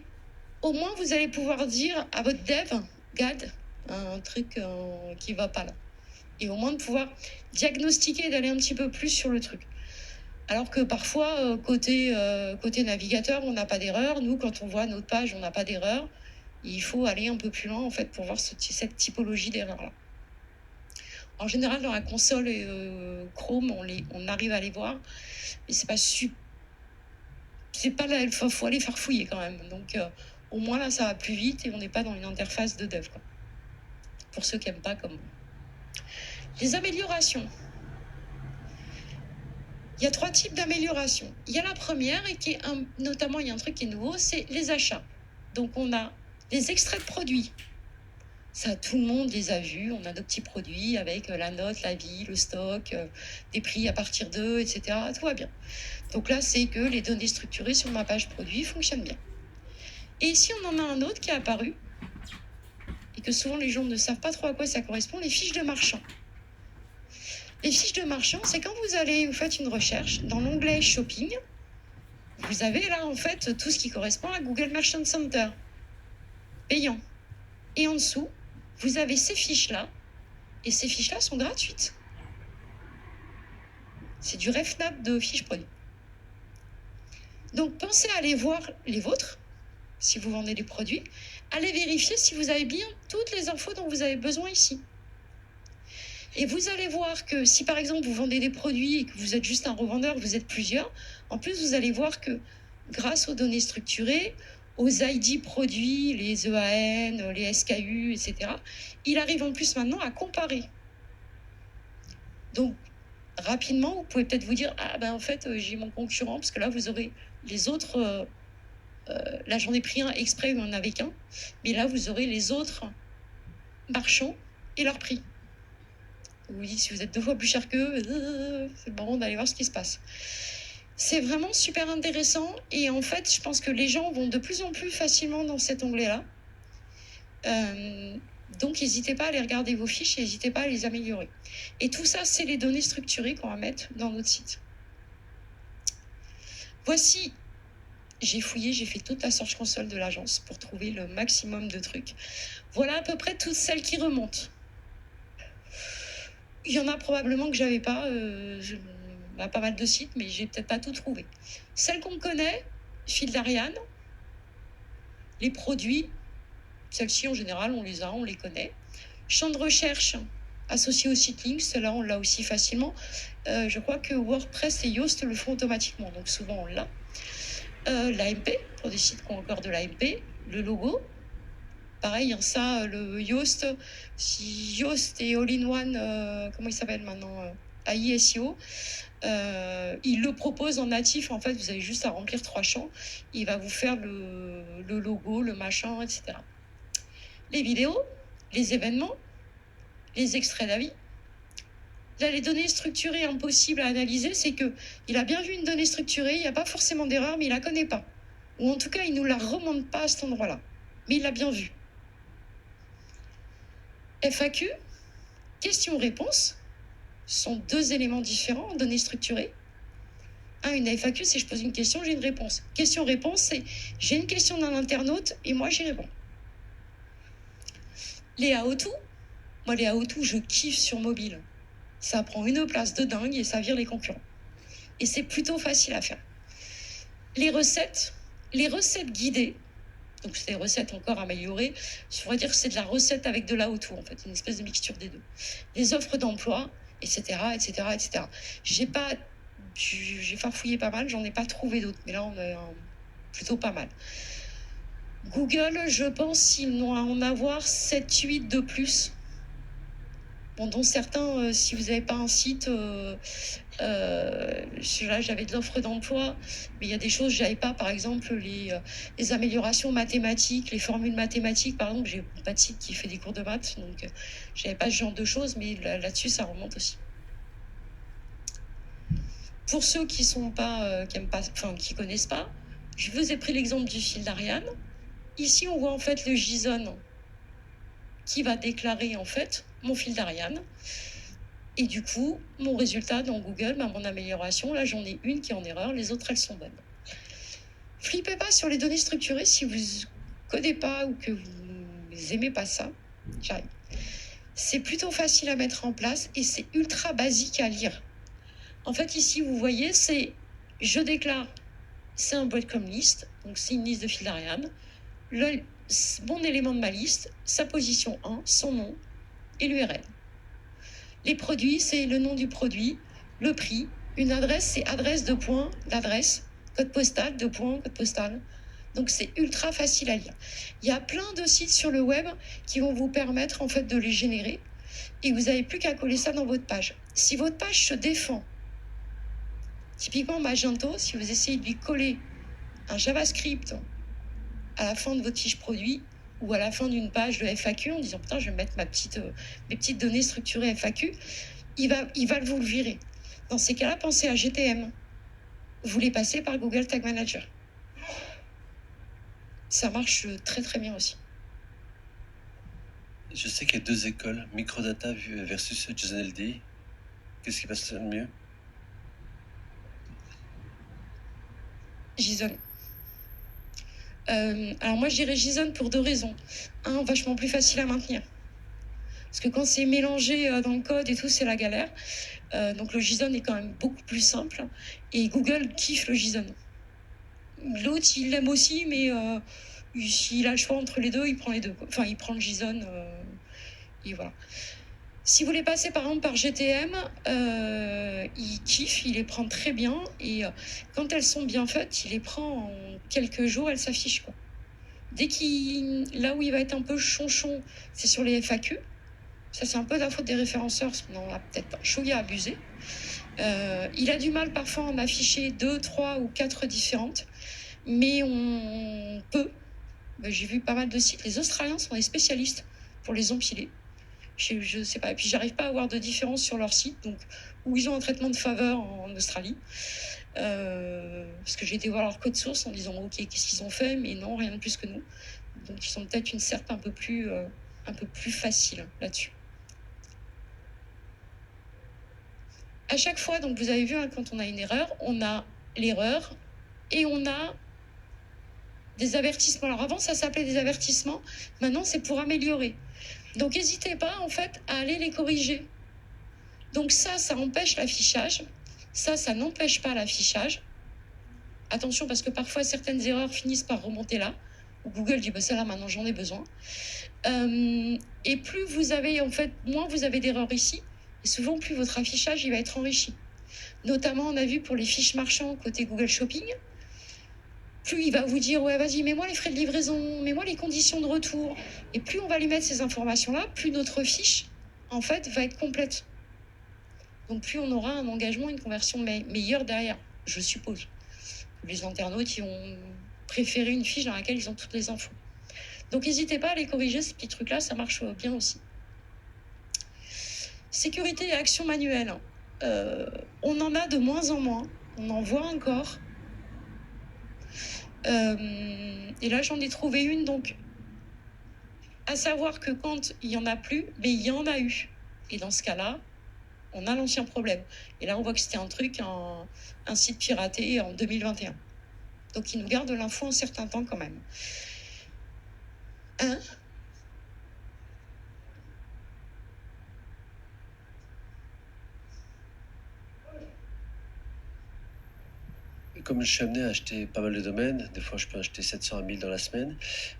au moins, vous allez pouvoir dire à votre dev, GAD, un truc qui ne va pas là. Et au moins de pouvoir diagnostiquer, d'aller un petit peu plus sur le truc. Alors que parfois, côté navigateur, on n'a pas d'erreur. Nous, quand on voit notre page, on n'a pas d'erreur. Il faut aller un peu plus loin, en fait, pour voir cette typologie d'erreurs-là. En général, dans la console Chrome, on arrive à les voir, mais c'est pas là, il faut aller faire fouiller quand même. Donc, au moins là, ça va plus vite et on n'est pas dans une interface de dev, quoi. Pour ceux qui n'aiment pas comme moi. Les améliorations. Il y a 3 types d'améliorations. Il y a la première, et qui est notamment, il y a un truc qui est nouveau, c'est les achats. Donc, on a les extraits de produits. Ça, tout le monde les a vus. On a nos petits produits avec la note, l'avis, le stock, des prix à partir d'eux, etc. Tout va bien. Donc là, c'est que les données structurées sur ma page produit fonctionnent bien. Et ici, on en a un autre qui est apparu et que souvent les gens ne savent pas trop à quoi ça correspond, les fiches de marchands. Les fiches de marchands, c'est quand vous faites une recherche, dans l'onglet Shopping, vous avez là en fait tout ce qui correspond à Google Merchant Center, payant. Et en dessous, vous avez ces fiches-là, et ces fiches-là sont gratuites. C'est du RefNAP de fiches produits. Donc pensez à aller voir les vôtres, si vous vendez des produits, allez vérifier si vous avez bien toutes les infos dont vous avez besoin ici. Et vous allez voir que si par exemple vous vendez des produits et que vous êtes juste un revendeur, vous êtes plusieurs, en plus vous allez voir que grâce aux données structurées, aux ID produits, les EAN, les SKU, etc., il arrive en plus maintenant à comparer. Donc rapidement, vous pouvez peut-être vous dire, ah ben en fait j'ai mon concurrent, parce que là vous aurez les autres, là j'en ai pris un exprès, il n'y en avait qu'un, mais là vous aurez les autres marchands et leur prix. Vous dites, si vous êtes 2 fois plus cher qu'eux, c'est bon d'aller voir ce qui se passe. C'est vraiment super intéressant et en fait, je pense que les gens vont de plus en plus facilement dans cet onglet-là. Donc, n'hésitez pas à aller regarder vos fiches et n'hésitez pas à les améliorer. Et tout ça, c'est les données structurées qu'on va mettre dans notre site. Voici, j'ai fouillé, j'ai fait toute la Search Console de l'agence pour trouver le maximum de trucs. Voilà à peu près toutes celles qui remontent. Il y en a probablement que j'avais pas, pas mal de sites, mais j'ai peut-être pas tout trouvé. Celles qu'on connaît, fil d'Ariane, les produits, celles-ci en général, on les a, on les connaît. Champ de recherche associé au site Link, celle-là on l'a aussi facilement. Je crois que WordPress et Yoast le font automatiquement, donc souvent on l'a. L'AMP, pour des sites qui ont encore de l'AMP, le logo. Pareil, ça, le Yoast, si Yoast est all-in-one, comment il s'appelle maintenant, AI SEO, il le propose en natif. En fait, vous avez juste à remplir 3 champs. Il va vous faire le logo, le machin, etc. Les vidéos, les événements, les extraits d'avis. Là, les données structurées impossibles à analyser, c'est qu'il a bien vu une donnée structurée, il n'y a pas forcément d'erreur, mais il ne la connaît pas. Ou en tout cas, il ne nous la remonte pas à cet endroit-là. Mais il l'a bien vu. FAQ, question-réponse, sont 2 éléments différents en données structurées. Une FAQ, c'est je pose une question, j'ai une réponse. Question-réponse, c'est j'ai une question d'un internaute et moi j'y réponds. Les how-to, moi les how-to, je kiffe sur mobile. Ça prend une place de dingue et ça vire les concurrents. Et c'est plutôt facile à faire. Les recettes guidées, donc c'est des recettes encore améliorées, je pourrais dire que c'est de la recette avec de la how-to, en fait, une espèce de mixture des deux. Les offres d'emploi, etc., etc., etc. J'ai farfouillé pas mal, j'en ai pas trouvé d'autres, mais là on a plutôt pas mal. Google, je pense qu'ils vont en avoir 7-8 de plus. Bon, dont certains, si vous n'avez pas un site, là j'avais de l'offre d'emploi, mais il y a des choses que je n'avais pas, par exemple les améliorations mathématiques, les formules mathématiques, par exemple, j'ai pas de site qui fait des cours de maths, donc je n'avais pas ce genre de choses, mais là-dessus ça remonte aussi. Pour ceux qui sont pas, qui connaissent pas, je vous ai pris l'exemple du fil d'Ariane. Ici, on voit en fait le JSON qui va déclarer en fait mon fil d'Ariane. Et du coup, mon résultat dans Google, mon amélioration, là j'en ai une qui est en erreur, les autres elles sont bonnes. Flippez pas sur les données structurées si vous ne connaissez pas ou que vous n'aimez pas ça. J'arrive. C'est plutôt facile à mettre en place et c'est ultra basique à lire. En fait, ici, vous voyez, c'est je déclare, c'est un breadcrumb list, donc c'est une liste de fil d'Ariane. Mon élément de ma liste, sa position 1, son nom et l'URL. Les produits, c'est le nom du produit, le prix. Une adresse, c'est adresse de point, l'adresse, code postal, de point, code postal. Donc c'est ultra facile à lire. Il y a plein de sites sur le web qui vont vous permettre en fait de les générer et vous n'avez plus qu'à coller ça dans votre page. Si votre page se défend, typiquement Magento, si vous essayez de lui coller un JavaScript à la fin de votre fiche produit ou à la fin d'une page de FAQ en disant putain je vais mettre mes petites données structurées FAQ, il va vous le virer. Dans ces cas-là, pensez à GTM. Vous les passez par Google Tag Manager. Ça marche très très bien aussi. Je sais qu'il y a deux écoles, Microdata versus JSON-LD. Qu'est-ce qui passe le mieux? JSON. Alors moi, je dirais JSON pour deux raisons. Un, vachement plus facile à maintenir. Parce que quand c'est mélangé dans le code et tout, c'est la galère. Donc le JSON est quand même beaucoup plus simple. Et Google kiffe le JSON. L'autre, il l'aime aussi, mais s'il a le choix entre les deux, il prend les deux. Enfin, il prend le JSON. Et voilà. Si vous voulez passer par exemple par GTM, il kiffe, il les prend très bien. Et quand elles sont bien faites, il les prend en quelques jours, elles s'affichent, quoi. Là où il va être un peu chonchon, c'est sur les FAQ. Ça, c'est un peu la faute des référenceurs, parce qu'on en a peut-être un chouïa abusé. Il a du mal parfois à en afficher 2, 3 ou 4 différentes, mais on peut. J'ai vu pas mal de sites. Les Australiens sont des spécialistes pour les empiler. Je sais pas. Et puis, j'arrive pas à avoir de différence sur leur site, donc où ils ont un traitement de faveur en Australie. Parce que j'ai été voir leur code source en disant ok, qu'est-ce qu'ils ont fait, mais non, rien de plus que nous. Donc ils ont peut-être une certe un peu plus facile là-dessus. À chaque fois, donc vous avez vu, hein, quand on a une erreur, on a l'erreur et on a des avertissements. Alors avant, ça s'appelait des avertissements. Maintenant, c'est pour améliorer. Donc n'hésitez pas en fait à aller les corriger. Donc ça empêche l'affichage. Ça n'empêche pas l'affichage. Attention, parce que parfois, certaines erreurs finissent par remonter là. Où Google dit, celle-là, maintenant, j'en ai besoin. Et plus vous avez, en fait, moins vous avez d'erreurs ici. Et souvent, plus votre affichage, il va être enrichi. Notamment, on a vu pour les fiches marchands côté Google Shopping. Plus il va vous dire, ouais, vas-y, mets-moi les frais de livraison, mets-moi les conditions de retour. Et plus on va lui mettre ces informations-là, plus notre fiche, en fait, va être complète. Donc, plus on aura un engagement, une conversion meilleure derrière, je suppose. Les internautes, ils vont préférer une fiche dans laquelle ils ont toutes les infos. Donc, n'hésitez pas à les corriger, ces petits trucs-là, ça marche bien aussi. Sécurité et action manuelle. On en a de moins en moins. On en voit encore. Et là, j'en ai trouvé une, donc, à savoir que quand il n'y en a plus, mais il y en a eu. Et dans ce cas-là, on a l'ancien problème. Et là, on voit que c'était un site piraté en 2021. Donc, il nous garde l'info un certain temps quand même. Comme je suis amené à acheter pas mal de domaines, des fois je peux acheter 700 à 1000 dans la semaine,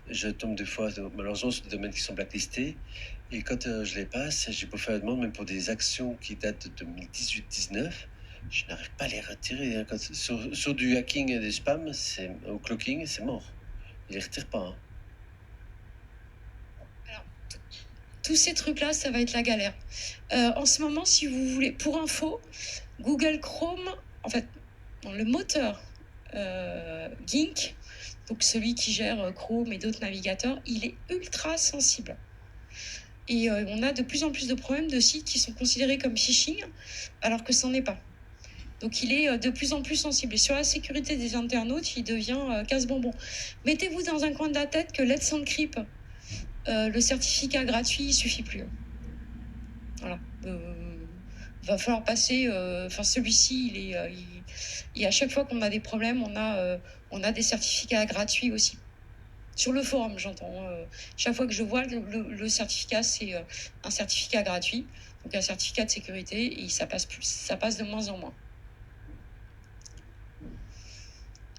je tombe des fois malheureusement sur des domaines qui sont blacklistés. Et quand je les passe, j'ai beau faire la demande, même pour des actions qui datent de 2018-19, je n'arrive pas à les retirer. Hein. Sur du hacking et des spams, au cloaking, c'est mort. Ils les retirent pas. Hein. Alors, tous ces trucs-là, ça va être la galère. En ce moment, si vous voulez, pour info, Google Chrome, en fait, dans le moteur Gink, donc celui qui gère Chrome et d'autres navigateurs, il est ultra sensible. Et on a de plus en plus de problèmes de sites qui sont considérés comme phishing, alors que ça n'en est pas. Donc il est de plus en plus sensible. Et sur la sécurité des internautes, il devient casse-bonbon. Mettez-vous dans un coin de la tête que Let's Encrypt, le certificat gratuit, il suffit plus. Voilà. Va falloir passer. Celui-ci, et à chaque fois qu'on a des problèmes, on a des certificats gratuits aussi. Sur le forum, j'entends. Chaque fois que je vois le certificat, c'est un certificat gratuit, donc un certificat de sécurité, et ça passe de moins en moins.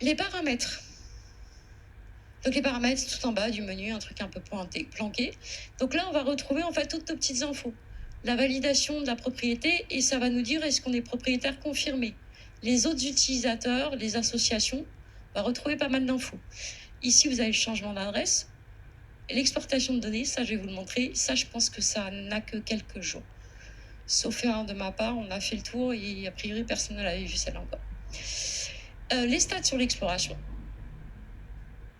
Les paramètres. Donc les paramètres, tout en bas du menu, un truc un peu planqué. Donc là, on va retrouver en fait toutes nos petites infos. La validation de la propriété, et ça va nous dire est-ce qu'on est propriétaire confirmé. Les autres utilisateurs, les associations, on va retrouver pas mal d'infos. Ici, vous avez le changement d'adresse. L'exportation de données, ça, je vais vous le montrer. Ça, je pense que ça n'a que quelques jours. Sauf erreur de ma part, on a fait le tour et a priori, personne ne l'avait vu celle-là encore. Les stats sur l'exploration.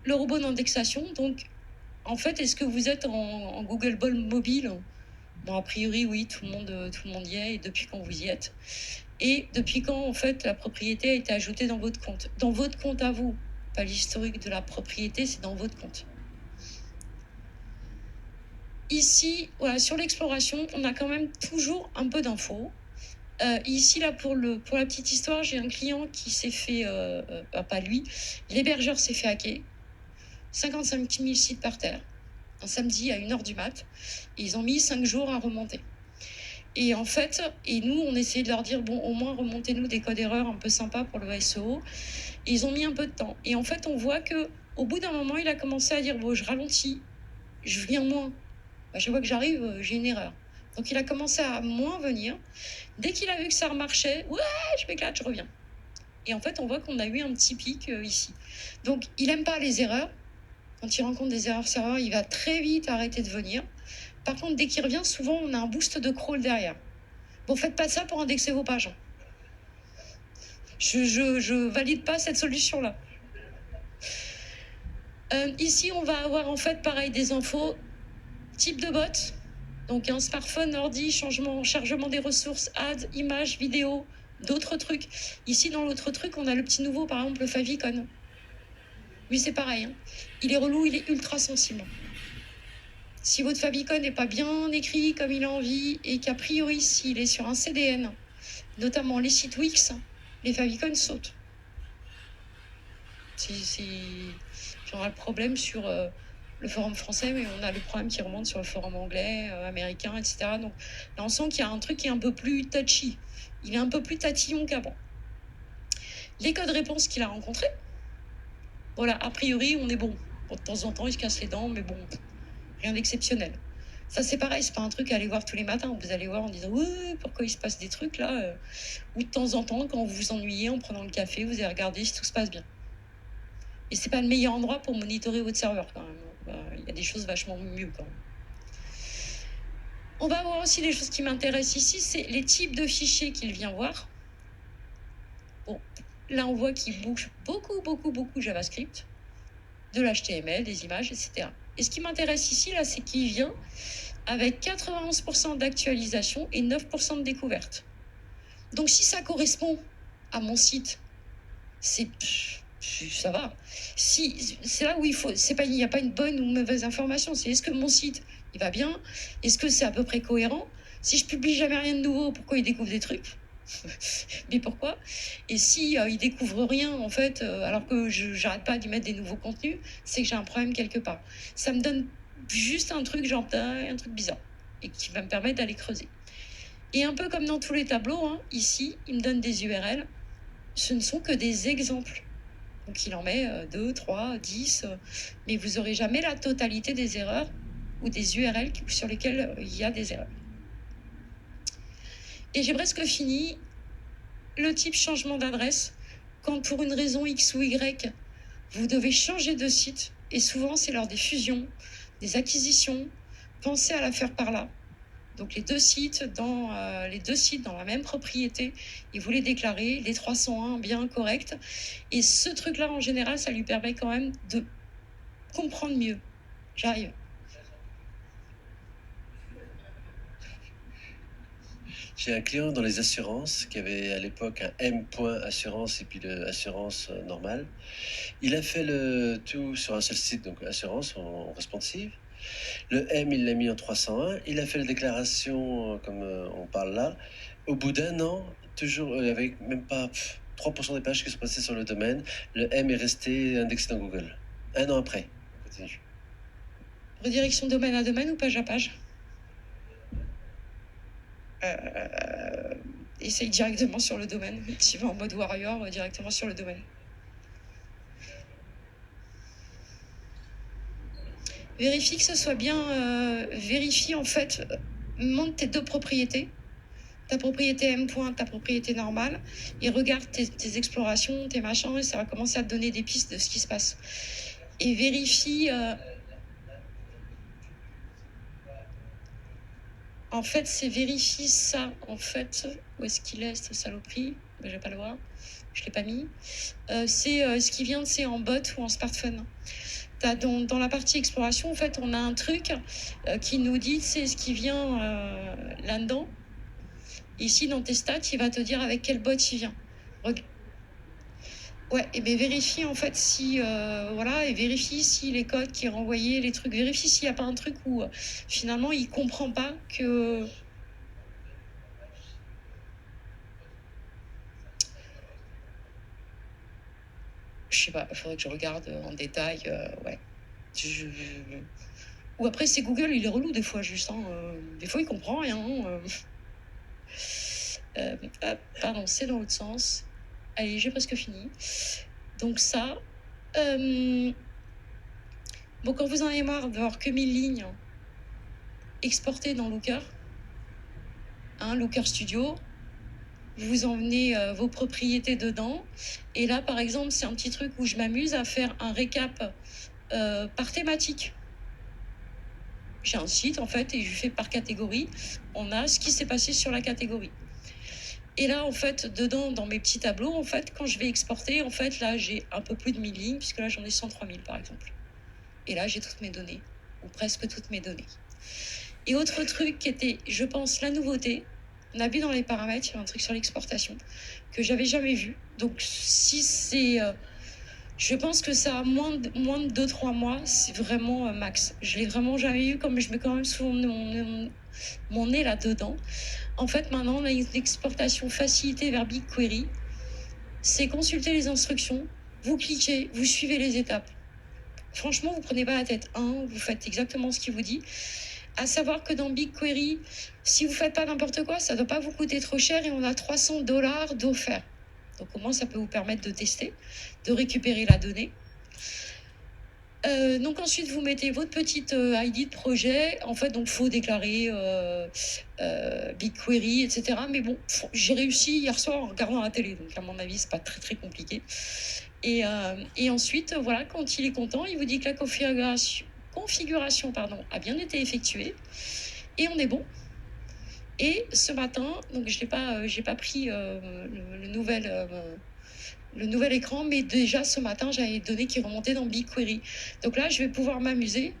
Le robot d'indexation, donc, en fait, est-ce que vous êtes en Google Ball mobile ? Bon, a priori, oui, tout le monde y est, et depuis quand vous y êtes. Et depuis quand, en fait, la propriété a été ajoutée dans votre compte. Dans votre compte à vous. Pas l'historique de la propriété, c'est dans votre compte. Ici, voilà, sur l'exploration, on a quand même toujours un peu d'infos. Ici, là, pour la petite histoire, j'ai un client qui s'est fait, pas lui, l'hébergeur s'est fait hacker, 55 000 sites par terre, un samedi à 1h du mat, et ils ont mis 5 jours à remonter. Et en fait, nous, on essayait de leur dire, bon, au moins remontez-nous des codes erreurs un peu sympas pour le SEO. Et ils ont mis un peu de temps. Et en fait, on voit que au bout d'un moment, il a commencé à dire, bon, je ralentis, je viens moins. À chaque fois que j'arrive, j'ai une erreur. Donc il a commencé à moins venir. Dès qu'il a vu que ça remarchait, ouais, je m'éclate, je reviens. Et en fait, on voit qu'on a eu un petit pic ici. Donc il aime pas les erreurs. Quand il rencontre des erreurs serveurs, il va très vite arrêter de venir. Par contre, dès qu'il revient, souvent, on a un boost de crawl derrière. Bon, faites pas ça pour indexer vos pages. Je valide pas cette solution-là. Ici, on va avoir en fait, pareil, des infos. Type de bot. Donc un smartphone, ordi, chargement des ressources, ads, images, vidéos, d'autres trucs. Ici, dans l'autre truc, on a le petit nouveau, par exemple, le favicon. Lui, c'est pareil. Hein. Il est relou, il est ultra sensible. Si votre favicon n'est pas bien écrit comme il a envie et qu'a priori, s'il est sur un CDN, notamment les sites Wix, les favicons sautent. On a le problème sur le forum français, mais on a le problème qui remonte sur le forum anglais, américain, etc. Donc là, on sent qu'il y a un truc qui est un peu plus touchy. Il est un peu plus tatillon qu'avant. Les codes réponses qu'il a rencontrés, voilà, a priori, on est bon. Bon, de temps en temps, il se casse les dents, mais bon, rien d'exceptionnel. Ça, c'est pareil, c'est pas un truc à aller voir tous les matins. Vous allez voir en disant, ouais, pourquoi il se passe des trucs là ou de temps en temps, quand vous vous ennuyez en prenant le café, vous allez regarder si tout se passe bien. Et c'est pas le meilleur endroit pour monitorer votre serveur quand même. Il y a des choses vachement mieux quand même. On va voir aussi les choses qui m'intéressent ici, c'est les types de fichiers qu'il vient voir. Bon, là on voit qu'il bouge beaucoup JavaScript, de l'HTML, des images, etc. Et ce qui m'intéresse ici, là, c'est qu'il vient avec 91% d'actualisation et 9% de découverte. Donc si ça correspond à mon site, ça va. Si, c'est là où il n'y a pas une bonne ou mauvaise information. C'est est-ce que mon site, il va bien? Est-ce que c'est à peu près cohérent? Si je publie jamais rien de nouveau, pourquoi il découvre des trucs? Mais pourquoi? Et si il découvre rien, en fait, alors que j'arrête pas d'y mettre des nouveaux contenus, c'est que j'ai un problème quelque part. Ça me donne juste un truc, genre un truc bizarre, et qui va me permettre d'aller creuser. Et un peu comme dans tous les tableaux, hein, ici, il me donne des URL. Ce ne sont que des exemples. Donc il en met 2, 3, 10, mais vous n'aurez jamais la totalité des erreurs ou des URL sur lesquelles il y a des erreurs. Et j'ai presque fini. Le type changement d'adresse, quand pour une raison X ou Y, vous devez changer de site, et souvent c'est lors des fusions, des acquisitions, pensez à la faire par là. Donc les deux sites dans la même propriété, et vous les déclarez, les 301 bien corrects. Et ce truc-là, en général, ça lui permet quand même de comprendre mieux. J'arrive. J'ai un client dans les assurances qui avait à l'époque un M. assurance et puis le assurance normale. Il a fait le tout sur un seul site, donc assurance en responsive. Le M, il l'a mis en 301. Il a fait la déclaration, comme on parle là. Au bout d'un an, toujours avec même pas 3% des pages qui sont passées sur le domaine, le M est resté indexé dans Google. Un an après. On continue. Redirection domaine à domaine ou page à page? Essaye directement sur le domaine. Tu vas en mode warrior directement sur le domaine. Vérifie que ce soit bien. Vérifie en fait. Monte tes deux propriétés. Ta propriété M. Ta propriété normale. Et regarde tes explorations, tes machins. Et ça va commencer à te donner des pistes de ce qui se passe. Et vérifie. En fait, c'est vérifie ça. En fait, où est-ce qu'il est, cette saloperie? Je vais pas le voir. Je l'ai pas mis. C'est ce qui vient, c'est en bot ou en smartphone. Dans la partie exploration, en fait, on a un truc qui nous dit, c'est ce qui vient là-dedans. Ici, dans tes stats, il va te dire avec quel bot il vient. Ouais, et bien vérifie en fait si voilà, et vérifie si les codes qui est renvoyé, les trucs, vérifie s'il n'y a pas un truc où finalement il comprend pas que. Je sais pas, il faudrait que je regarde en détail, ouais. Ou après c'est Google, il est relou des fois juste, hein, des fois il comprend rien. Hop, pardon, c'est dans l'autre sens. Allez, j'ai presque fini. Donc ça. Bon, quand vous en avez marre d'avoir que 1000 lignes exportées dans Looker, Looker Studio, vous emmenez vos propriétés dedans. Et là, par exemple, c'est un petit truc où je m'amuse à faire un récap par thématique. J'ai un site, en fait, et je fais par catégorie. On a ce qui s'est passé sur la catégorie. Et là, en fait, dedans, dans mes petits tableaux, en fait, quand je vais exporter, en fait, là, j'ai un peu plus de 1000 lignes, puisque là, j'en ai 103 000, par exemple. Et là, j'ai toutes mes données, ou presque toutes mes données. Et autre truc qui était, je pense, la nouveauté, on a vu dans les paramètres, il y a un truc sur l'exportation que j'avais jamais vu. Donc, si c'est... je pense que ça a moins de 2-3 mois, c'est vraiment max. Je l'ai vraiment jamais eu, comme je mets quand même souvent mon nez là-dedans. En fait, maintenant, on a une exportation facilitée vers BigQuery. C'est consulter les instructions, vous cliquez, vous suivez les étapes. Franchement, vous prenez pas la tête. Vous faites exactement ce qu'il vous dit. À savoir que dans BigQuery, si vous faites pas n'importe quoi, ça ne doit pas vous coûter trop cher et on a $300 d'offert. Donc au moins, ça peut vous permettre de tester, de récupérer la donnée. Donc ensuite, vous mettez votre petite ID de projet. En fait, donc faut déclarer BigQuery, etc. Mais bon, j'ai réussi hier soir en regardant la télé. Donc à mon avis, c'est pas très très compliqué. Et ensuite, voilà, quand il est content, il vous dit que la configuration a bien été effectuée. Et on est bon. Et ce matin, donc j'ai pas pris le nouvel écran, mais déjà ce matin, j'avais les données qui remontaient dans BigQuery. Donc là, je vais pouvoir m'amuser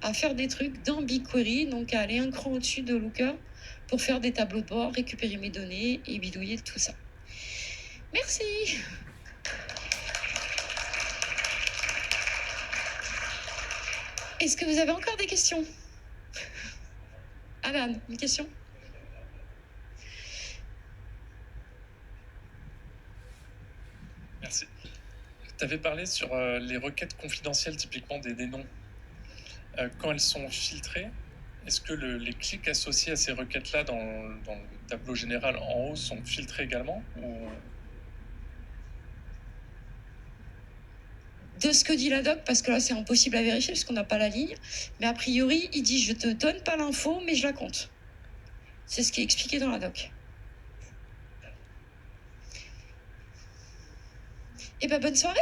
à faire des trucs dans BigQuery, donc à aller un cran au-dessus de Looker pour faire des tableaux de bord, récupérer mes données et bidouiller tout ça. Merci. Est-ce que vous avez encore des questions? Alan, une question? Merci. Tu avais parlé sur les requêtes confidentielles, typiquement des noms. Quand elles sont filtrées, est-ce que les clics associés à ces requêtes-là dans le tableau général en haut sont filtrés également ou... De ce que dit la doc, parce que là c'est impossible à vérifier parce qu'on n'a pas la ligne, mais a priori il dit je te donne pas l'info mais je la compte. C'est ce qui est expliqué dans la doc. Et ben bonne soirée.